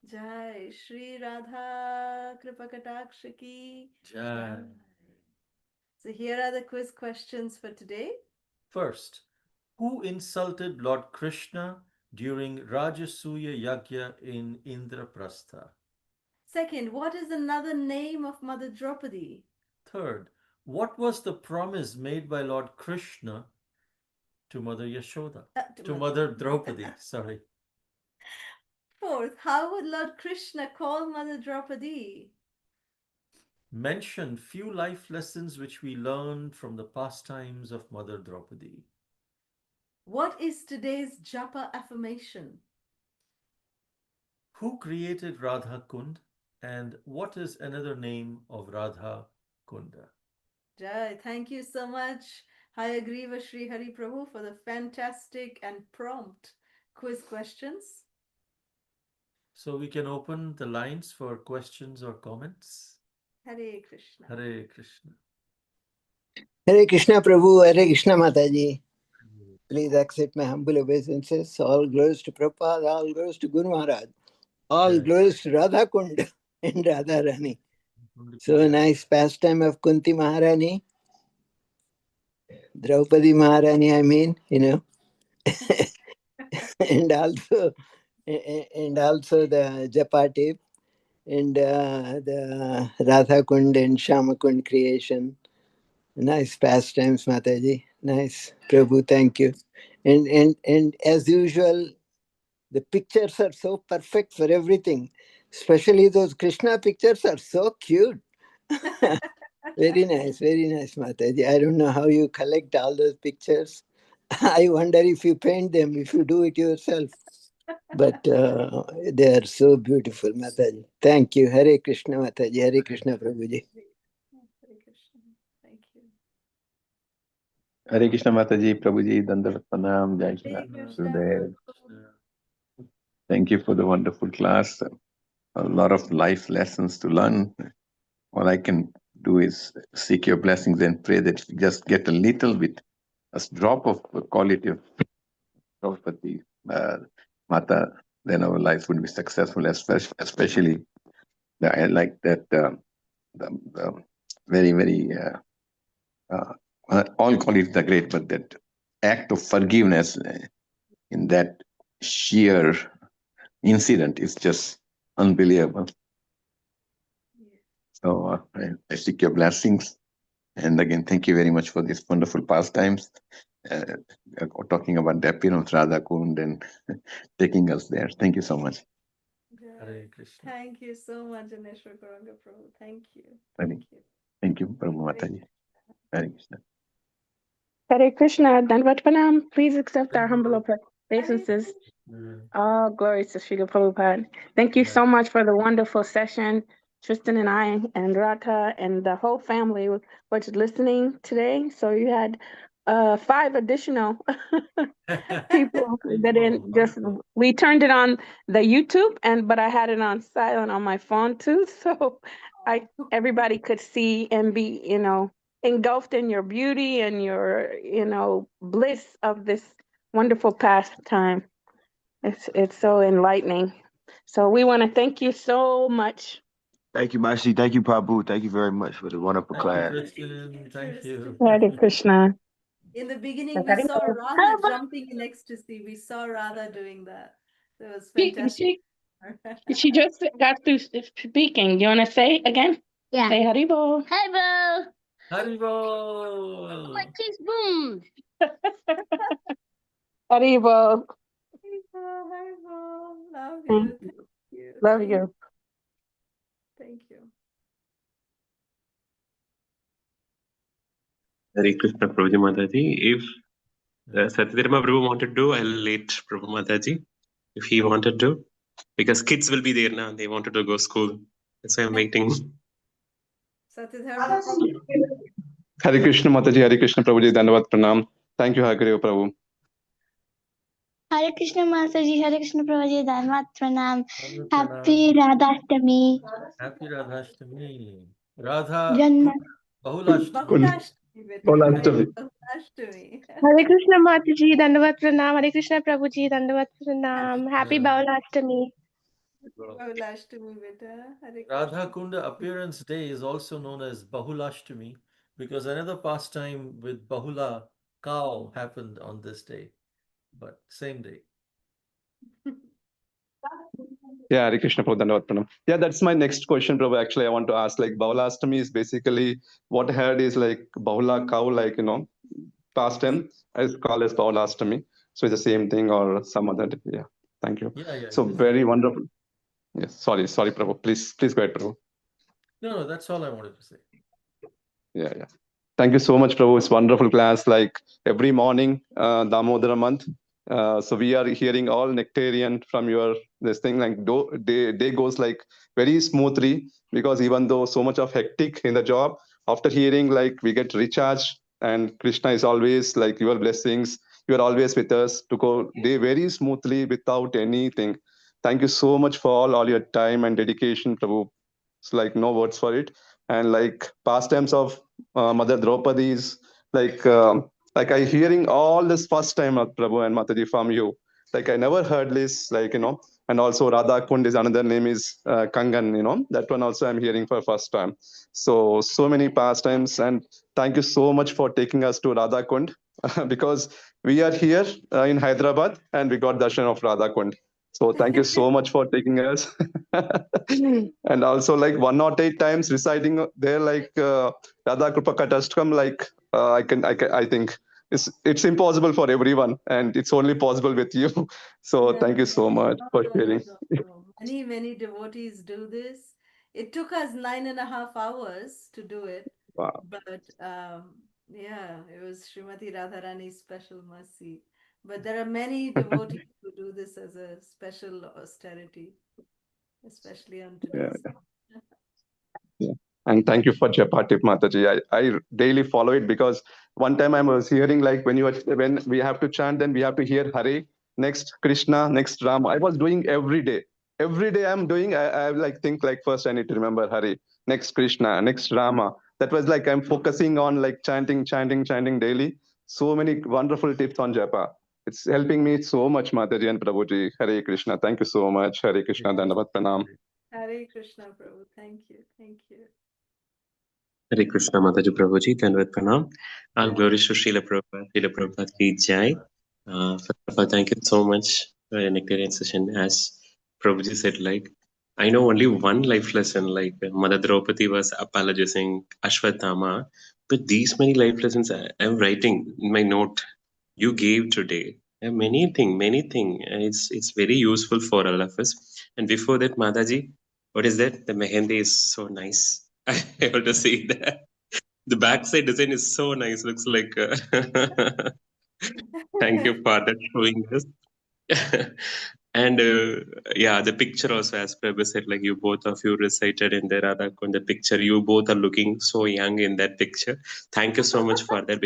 Jai Shri Radha Kripakataksh ki Jai. Jai. So here are the quiz questions for today. First, who insulted Lord Krishna during Rajasuya Yagya in Indraprastha? Second, what is another name of Mother Draupadi? Third, what was the promise made by Lord Krishna to Mother Yashoda? To To Mother. Mother Draupadi, sorry. Fourth, how would Lord Krishna call Mother Draupadi? Mention few life lessons which we learned from the pastimes of Mother Draupadi. What is today's Japa affirmation? Who created Radha Kund and what is another name of Radha Kunda? Jai, thank you so much, Hayagriva Shri Hari Prabhu, for the fantastic and prompt quiz questions. So we can open the lines for questions or comments. Hare Krishna. Hare Krishna. Hare Krishna Prabhu, Hare Krishna Mataji. Please accept my humble obeisances. All glories to Prabhupada, all glories to Guru Maharaj, all Jai. glories to Radha Kunda and Radha Rani. Kunda ki So jai. nice pastime of Kunti Maharani, Draupadi Maharani, I mean, and also the Japa tape and the Radha Kund and Shama Kund creation. Nice pastimes, Mataji. Nice, Prabhu. Thank you. And as usual, the pictures are so perfect for everything. Especially those Krishna pictures are so cute. Very nice, Mataji. I don't know how you collect all those pictures. I wonder if you paint them, if you do it yourself. But they are so beautiful, Mataji. Thank you. Hare Krishna, Mataji. Hare Krishna, Prabhuji. Hare Krishna. Thank you. Hare Krishna Mataji, Prabhuji, Dandavat Pranam, Jai Shri Hare Ram, Krishna, Gurudev. Prabhu. Thank you for the wonderful class. A lot of life lessons to learn. All I can do is seek your blessings and pray that we just get a little bit, a drop of quality of Draupadi, Mata, then our life would be successful, especially I like that the very, very, all qualities are great, but that act of forgiveness in that sheer incident is just unbelievable. So I seek your blessings. And again, thank you very much for these wonderful pastimes, talking about the appearance of Radha Kund and taking us there. Thank you so much. Hare Krishna. Thank you so much, Janeshwar Kuranga Prabhu. Thank you. Hare- Thank you. Thank you, Prabhu Hare Mataji. Hare Krishna. Hare Krishna, Dandavat Pranam. Please accept our humble Hare obeisances. Mm, All glory to Srila Prabhupada. Thank you yeah. so much for the wonderful session. Tristan and I and Radha and the whole family were just listening today. So you had 5 additional people that Wonderful, just wonderful. we turned it on the YouTube but I had it on silent on my phone too. So everybody could see and be, engulfed in your beauty and your, bliss of this wonderful pastime. It's so enlightening. So we want to thank you so much. Thank you, Mashi. Thank you, Prabhu. Thank you very much for the wonderful Thank you, class. Tristan. Thank you. Hare Krishna. In the beginning, we saw Radha jumping in ecstasy. We saw Radha doing that. That was fantastic. She just got through speaking. You want to say again? Yeah. Say Haribo. Hello. Haribol. My cheese boom. Haribo. Love Thank you. Thank you. Love Thank you. Thank you. Hare Krishna Prabhuji Mataji. If Satyadharma Prabhu wanted to, I'll let Prabhu Mataji if he wanted to. Because kids will be there now. They wanted to go school. That's why I'm waiting. Satyadharma Prabhu. Hare Krishna Mataji, Hare Krishna Prabhuji, Dandavat Pranam. Thank you, Hare Prabhu. Hare Krishna Mataji, Hare Krishna Prabhuji, Dharmat Pranam. Pranam. Happy Radhashtami. Happy Radhashtami. Radha Janma. Bahulashtami. Bahulashtami, beta. Bahulashtami. Bahulashtami. Hare Krishna Mataji, Dandavat Pranam. Hare Krishna Prabhuji, Dandavat Pranam. Happy Baulashtami. Bahulashtami, beta. Hare Radha Krishna. Kunda appearance day is also known as Bahulashtami because another pastime with Bahula cow happened on this day, but same day. Yeah, Hare Krishna Prabhu, Dandavat Pranam. Yeah, that's my next question, Prabhu. Actually, I want to ask, like, Bahulashtami is basically what I heard is like Bahula cow, like, pastime is called as Bahulashtami. So it's the same thing or some other. Yeah, thank you. Yeah, So it is. very wonderful. Yes, sorry, Prabhu. Please go ahead, Prabhu. No, that's all I wanted to say. Yeah. Thank you so much, Prabhu. It's wonderful class. Like every morning, Damodara month. So we are hearing all nectarian from your this thing. Like day goes like very smoothly because even though so much of hectic in the job, after hearing like we get recharged and Krishna is always like your blessings. You are always with us to go day very smoothly without anything. Thank you so much for all your time and dedication, Prabhu. It's like no words for it. And like pastimes of Mother Draupadi is like I hearing all this first time, Prabhu and Mataji from you. Like I never heard this, and also Radha Kund is another name is Kangan, that one also I'm hearing for first time. So many pastimes, and thank you so much for taking us to Radha Kund because we are here in Hyderabad and we got darshan of Radha Kund. So thank you so much for taking us. And also like 108 times reciting there like Radha Kripa Katashtkam, like I think it's impossible for everyone and it's only possible with you. So thank you so much for sharing. Many devotees do this. It took us 9.5 hours to do it, Wow. but yeah, it was Srimati Radharani's special mercy. But there are many devotees who do this as a special austerity, especially on Yeah. today's. Yeah. And thank you for Japa tip, Mataji. I daily follow it because one time I was hearing like when we have to chant, then we have to hear Hare, next Krishna, next Rama. I was doing every day. Every day I'm doing, I like think like first I need to remember Hare, next Krishna, next Rama. That was like I'm focusing on like chanting daily. So many wonderful tips on Japa. It's helping me so much, Mataji and Prabhuji. Hare Krishna. Thank you so much. Hare Krishna. Dandavat Pranam. Hare Krishna, Prabhu. Thank you. Thank you. Hare Krishna Mataji Prabhuji, Dhanavad Pranam. All glories to Srila Prabhupada, Srila Prabhupada ki Jai. First of all, thank you so much for your nectarian session. As Prabhuji said, like, I know only one life lesson, like Mother Draupadi was apologizing Ashwatthama, but these many life lessons I'm writing in my note you gave today. Many thing. It's very useful for all of us. And before that, Mataji, what is that? The mehendi is so nice. I able to see that. The backside design is so nice. Looks like. Thank you for that showing us. And yeah, the picture also, as Prabhu said, like you both of you recited in the Radha Kunda picture. You both are looking so young in that picture. Thank you so much for that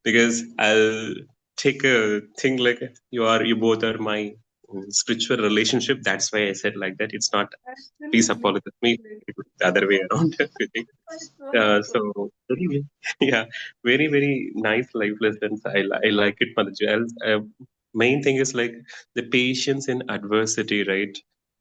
because I'll take a thing like you both are my spiritual relationship. That's why I said like that. It's not. Please Absolutely. apologize me. The other way around. That's wonderful. So very, yeah, very nice life lessons. I like it, Madhya. Main thing is like the patience in adversity, right?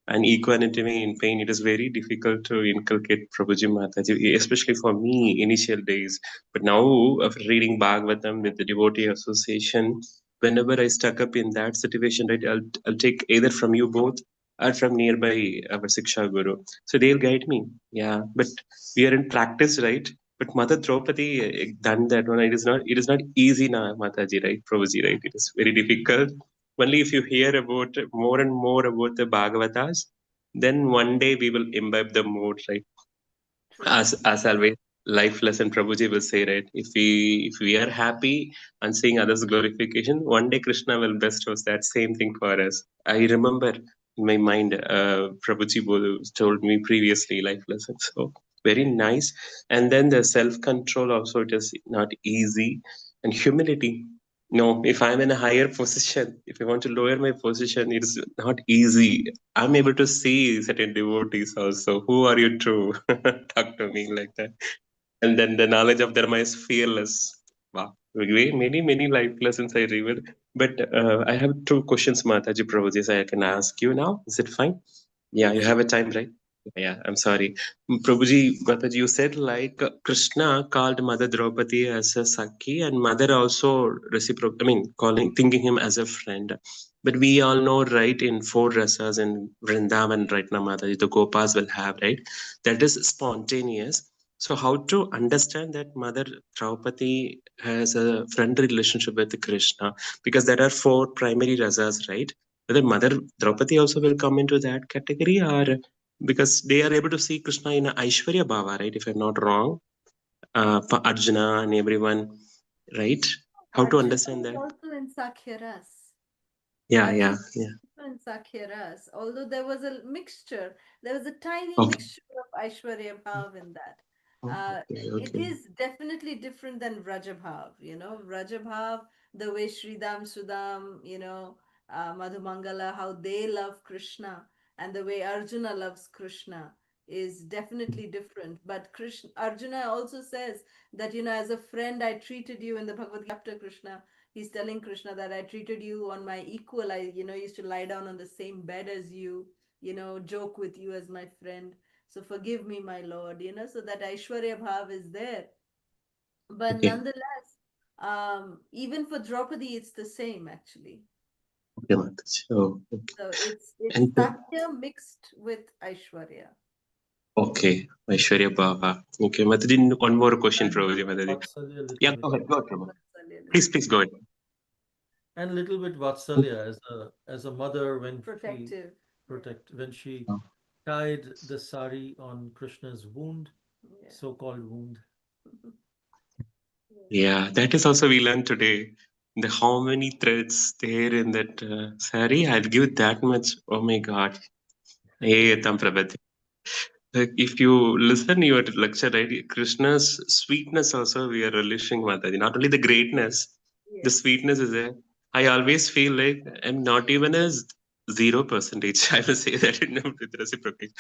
And equanimity in pain. It is very difficult to inculcate Prabhuji Mataji, especially for me initial days. But now after reading Bhagavatam with the devotee association, whenever I stuck up in that situation, right, I'll take either from you both or from nearby our Siksha Guru. So they'll guide me. Yeah, but we are in practice, right? But Mother Draupadi done that one. It is not easy now, Mataji, right? Prabhuji, right? It is very difficult. Only if you hear about more and more about the Bhagavatas, then one day we will imbibe the mood, right? True. As always, life lesson Prabhuji will say, right? If we are happy and seeing others glorification, one day Krishna will bestow that same thing for us. I remember in my mind, Prabhuji told me previously life lesson. So very nice. And then the self control also, it is not easy, and humility. No, if I'm in a higher position, if I want to lower my position, it's not easy. I'm able to see certain devotees also. Who are you to talk to me like that? And then the knowledge of Dharma is fearless. Wow. Many life lessons I revealed. But I have two questions, Mataji Prabhuji, so I can ask you now. Is it fine? Yeah, you Yes. have a time, right? Yeah, I'm sorry. Prabhuji, Mataji, you said like Krishna called Mother Draupadi as a Sakhi and Mother also thinking him as a friend. But we all know, right, in four rasas in Vrindavan right now, Mataji, the Gopas will have, right? That is spontaneous. So how to understand that Mother Draupadi has a friendly relationship with Krishna? Because there are four primary rasas, right? Whether Mother Draupadi also will come into that category, or because they are able to see Krishna in a Aishwarya Bhava, right? If I'm not wrong, for Arjuna and everyone, right? How to Arjuna understand is that? also in Sakyaras. Yeah, Arjuna yeah, yeah. and Sakyaras, although there was a mixture, there was a tiny Okay. mixture of Aishwarya Bhav in that. Okay, It okay. is definitely different than Rajabhav, Rajabhav, the way Sridham, Sudam, Madhumangala, how they love Krishna, and the way Arjuna loves Krishna is definitely different. But Arjuna also says that, as a friend, I treated you in the Bhagavad Gita after Krishna. He's telling Krishna that I treated you on my equal. I, used to lie down on the same bed as you, joke with you as my friend. So forgive me, my Lord, so that Aishwarya Bhav is there. But Okay. nonetheless, even for Draupadi, it's the same actually. Okay, Mataji. Oh, okay. So it's And Sakya mixed with Aishwarya. okay, Aishwarya Bhava. Okay, Mataji, one more question, And Prabhuji, Mataji. Vatsalya a little Yeah, bit. go ahead, Prabhu. Vatsalya a little Please bit. go ahead. And a little bit Vatsalya as a mother when she Protective. Yeah. when she tied the sari on Krishna's wound, Yeah. so-called wound. Yeah, that is also we learned today. The how many threads there in that sari, I'll give that much. Oh my God. Hey, Tamprabhat. Like if you listen your lecture, right, Krishna's sweetness also we are relishing Mataji. Not only the greatness, the Yes. sweetness is there. I always feel like I'm not even as 0%. I will say that in with reciprocate.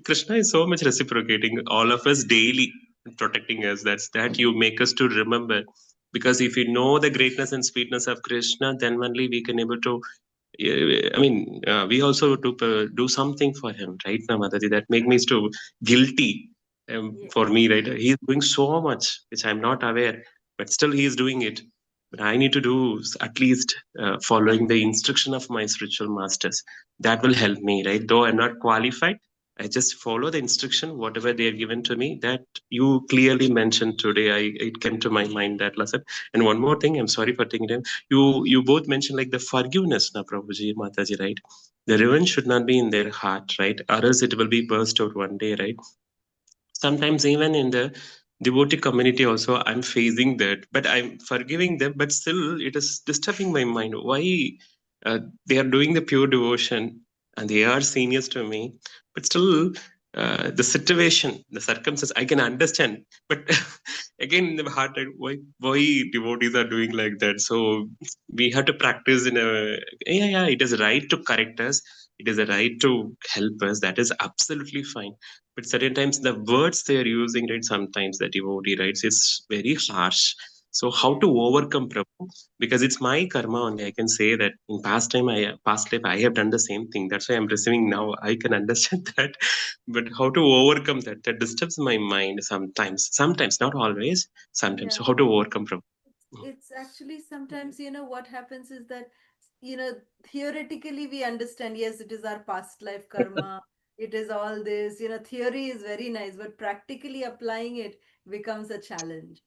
Krishna is so much reciprocating all of us daily, protecting us. That's that you make us to remember. Because if you know the greatness and sweetness of Krishna, then only we can able to yeah, I mean, we also do something for him, right, now, Mataji? That make me so guilty Yes. for me, right? He's doing so much, which I'm not aware, but still he is doing it. But I need to do at least following the instruction of my spiritual masters. That will help me, right? Though I'm not qualified, I just follow the instruction, whatever they are given to me. That you clearly mentioned today. It came to my mind that lesson. And one more thing, I'm sorry for taking time. You both mentioned like the forgiveness, na Prabhuji, Mataji, right? The revenge should not be in their heart, right? Or else it will be burst out one day, right? Sometimes even in the devotee community also I'm facing that, but I'm forgiving them, but still it is disturbing my mind. Why they are doing the pure devotion and they are seniors to me, but still the situation, the circumstances I can understand, but again in the heart, right, why devotees are doing like that? So we have to practice in a, yeah, it is right to correct us, it is a right to help us, that is absolutely fine. But certain times the words they are using, right, sometimes the devotee, right, it's very harsh. So how Yes. to overcome, Prabhu? Because it's my karma only. I can say that in past life, I have done the same thing. That's why I'm receiving now. I can understand that. But how to overcome that? That disturbs my mind sometimes. Sometimes, not always. Sometimes. Yeah. So how to overcome, Prabhu? It's actually sometimes, what happens is that, you know, theoretically we understand, yes, it is our past life karma, it is all this, theory is very nice, but practically applying it becomes a challenge.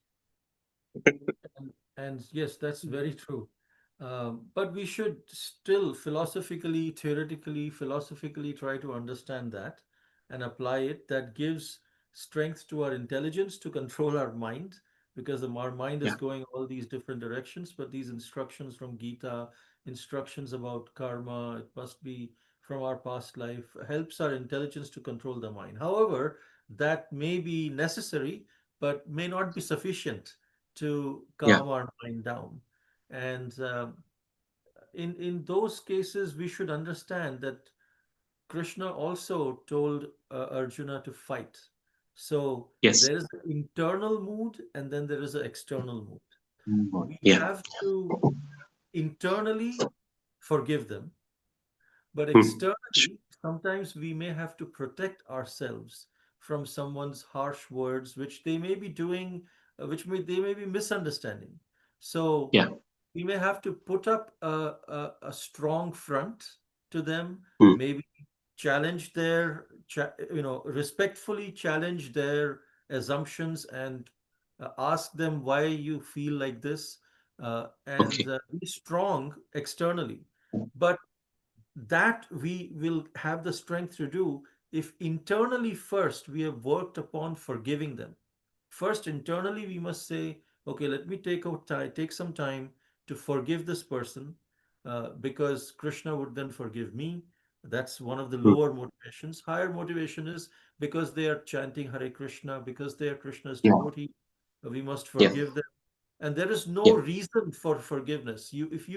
And yes, that's very true. But we should still philosophically try to understand that and apply it. That gives strength to our intelligence to control our mind, because our mind is Yeah. going all these different directions. But these instructions from Gita, instructions about karma, it must be from our past life, helps our intelligence to control the mind. However, that may be necessary, but may not be sufficient to Yeah. calm our mind down. And in those cases, we should understand that Krishna also told Arjuna to fight. So Yes. there is an internal mood and then there is an external mood. We Yeah. have to internally forgive them, but Hmm. externally, sometimes we may have to protect ourselves from someone's harsh words, which they may be doing, they may be misunderstanding. So Yeah. we may have to put up a strong front to them, Hmm. maybe challenge their, respectfully challenge their assumptions and ask them why you feel like this, and Okay. be strong externally. But that we will have the strength to do if internally first we have worked upon forgiving them. First, internally, we must say, okay, let me take some time to forgive this person, because Krishna would then forgive me. That's one of the Hmm. lower motivations. Higher motivation is because they are chanting Hare Krishna, because they are Krishna's Yeah. devotee, we must Yeah. forgive them. And there is no Yeah. reason for forgiveness. If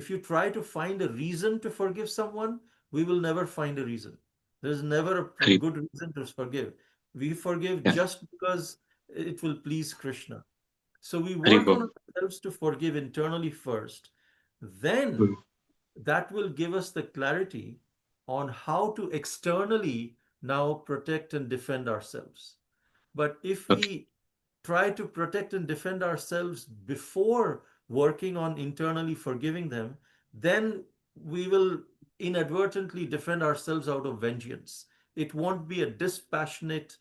you try to find a reason to forgive someone, we will never find a reason. There is never a Hari. good reason to forgive. We forgive Yeah. just because it will please Krishna. So we Hari work on Bol. ourselves to forgive internally first. Then Hmm. that will give us the clarity on how to externally now protect and defend ourselves. But if Okay. we try to protect and defend ourselves before working on internally forgiving them, then we will inadvertently defend ourselves out of vengeance. It won't be a dispassionate,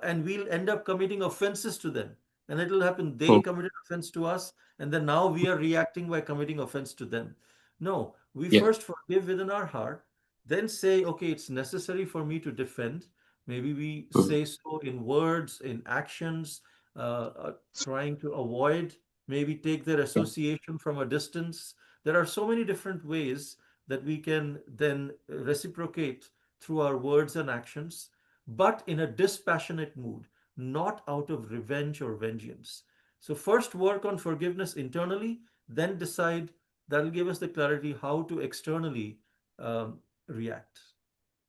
and we'll end up committing offenses to them. And it will happen, they Oh. committed offense to us, and then now we are reacting by committing offense to them. No, we Yeah. first forgive within our heart, then say, okay, it's necessary for me to defend. Maybe we Mm. say so in words, in actions, trying to avoid, maybe take their Yeah, association from a distance. There are so many different ways that we can then reciprocate through our words and actions, but in a dispassionate mood, not out of revenge or vengeance. So, first work on forgiveness internally, then decide. That'll give us the clarity how to externally um, react.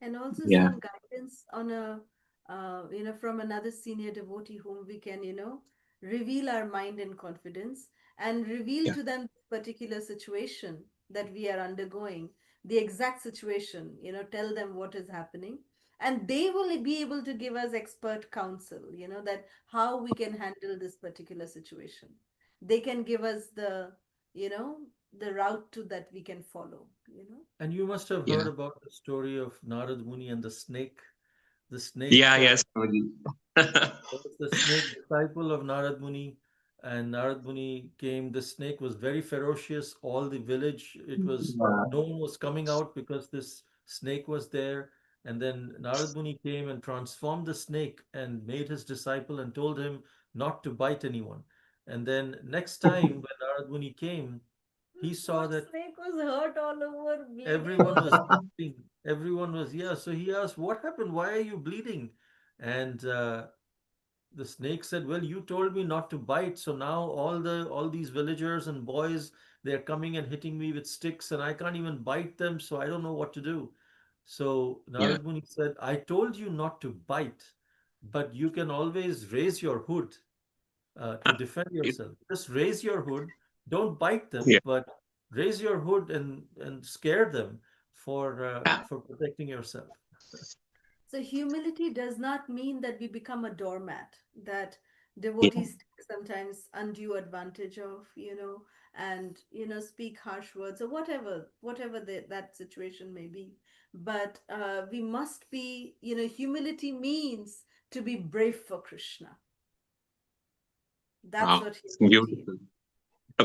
And also yeah, some guidance on a from another senior devotee whom we can reveal our mind and confidence and reveal yeah, to them this particular situation that we are undergoing, the exact situation, tell them what is happening, and they will be able to give us expert counsel, that how we can handle this particular situation. They can give us you know the route to that we can follow. And you must have heard yeah, about the story of Narad Muni and the snake. The yeah, snake yes, Prabhuji. was the snake disciple of Narad Muni, and Narad Muni came. The snake was very ferocious. All the village, it was Yeah, no one was coming out because this snake was there. And then Narad Muni came and transformed the snake and made his disciple and told him not to bite anyone. And then next time when Narad Muni came, he saw Poor that snake was hurt all over, everyone bleeding. was bleeding. Everyone was, yeah. So he asked, "What happened? Why are you bleeding?" And the snake said, "Well, you told me not to bite, so now all these villagers and boys, they're coming and hitting me with sticks, and I can't even bite them, so I don't know what to do." So yeah, Narad Muni said, "I told you not to bite, but you can always raise your hood to defend it, yourself. Just raise your hood. Don't bite them, yeah, but raise your hood and scare them yeah, for protecting yourself." So humility does not mean that we become a doormat, that yeah, devotees take sometimes undue advantage of, and speak harsh words or whatever that situation may be. But we must be, humility means to be brave for Krishna. That's wow, what it's humility is. beautiful.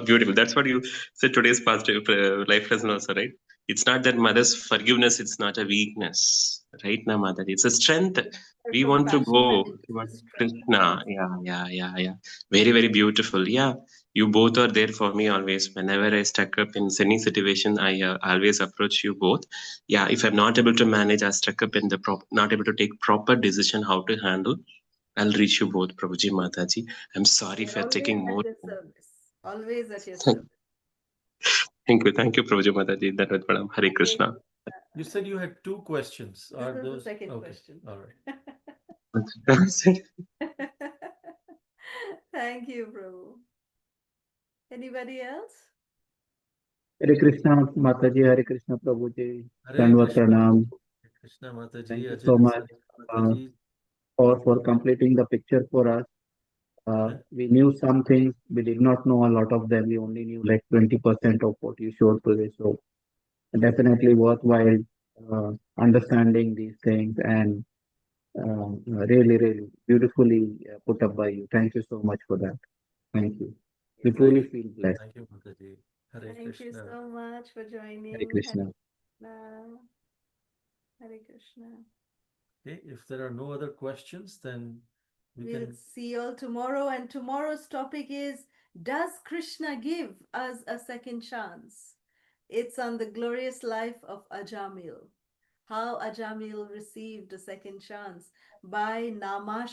Beautiful. That's what you said today's past life lesson also, right? It's not that mother's forgiveness, it's not a weakness, right now, mother. It's a strength. Her We want to compassion go. and it We is a want strength. Krishna. Yeah, yeah, yeah, yeah. Very, very beautiful. Yeah. You both are there for me always. Whenever I stuck up in any situation, I always approach you both. Yeah. If I'm not able to manage, I stuck up in the not able to take proper decision how to handle. I'll reach you both, Prabhuji Mataji. I'm sorry We are for always taking at more your time. service. Always at your service. Thank you, Prabhuji Mataji. That was Madam. Hare Hare Krishna. You said you had two questions. This Are is the those second okay? question. All right. Thank you, Prabhu. Anybody else? Hare Krishna Mataji, Hare Krishna Prabhuji, Hare Dandvat Krishna. Pranam. Hare Krishna Thank Mataji, you Ajay so much Dasari uh, Mataji. for completing the picture for us. Uh-huh. We knew some things, we did not know a lot of them. We only knew like 20% of what you showed today. So definitely worthwhile understanding these things and really, really beautifully put up by you. Thank you so much for that. Thank you. We Thank truly you. feel blessed. Thank you, Mataji. Hare Thank you Krishna. so much for Hare joining. Hare Krishna. Krishna. Hare Krishna. Okay, if there are no other questions, then we We'll can. see you all tomorrow. And tomorrow's topic is, does Krishna give us a second chance? It's on the glorious life of Ajamil. How Ajamil received a second chance by Namash.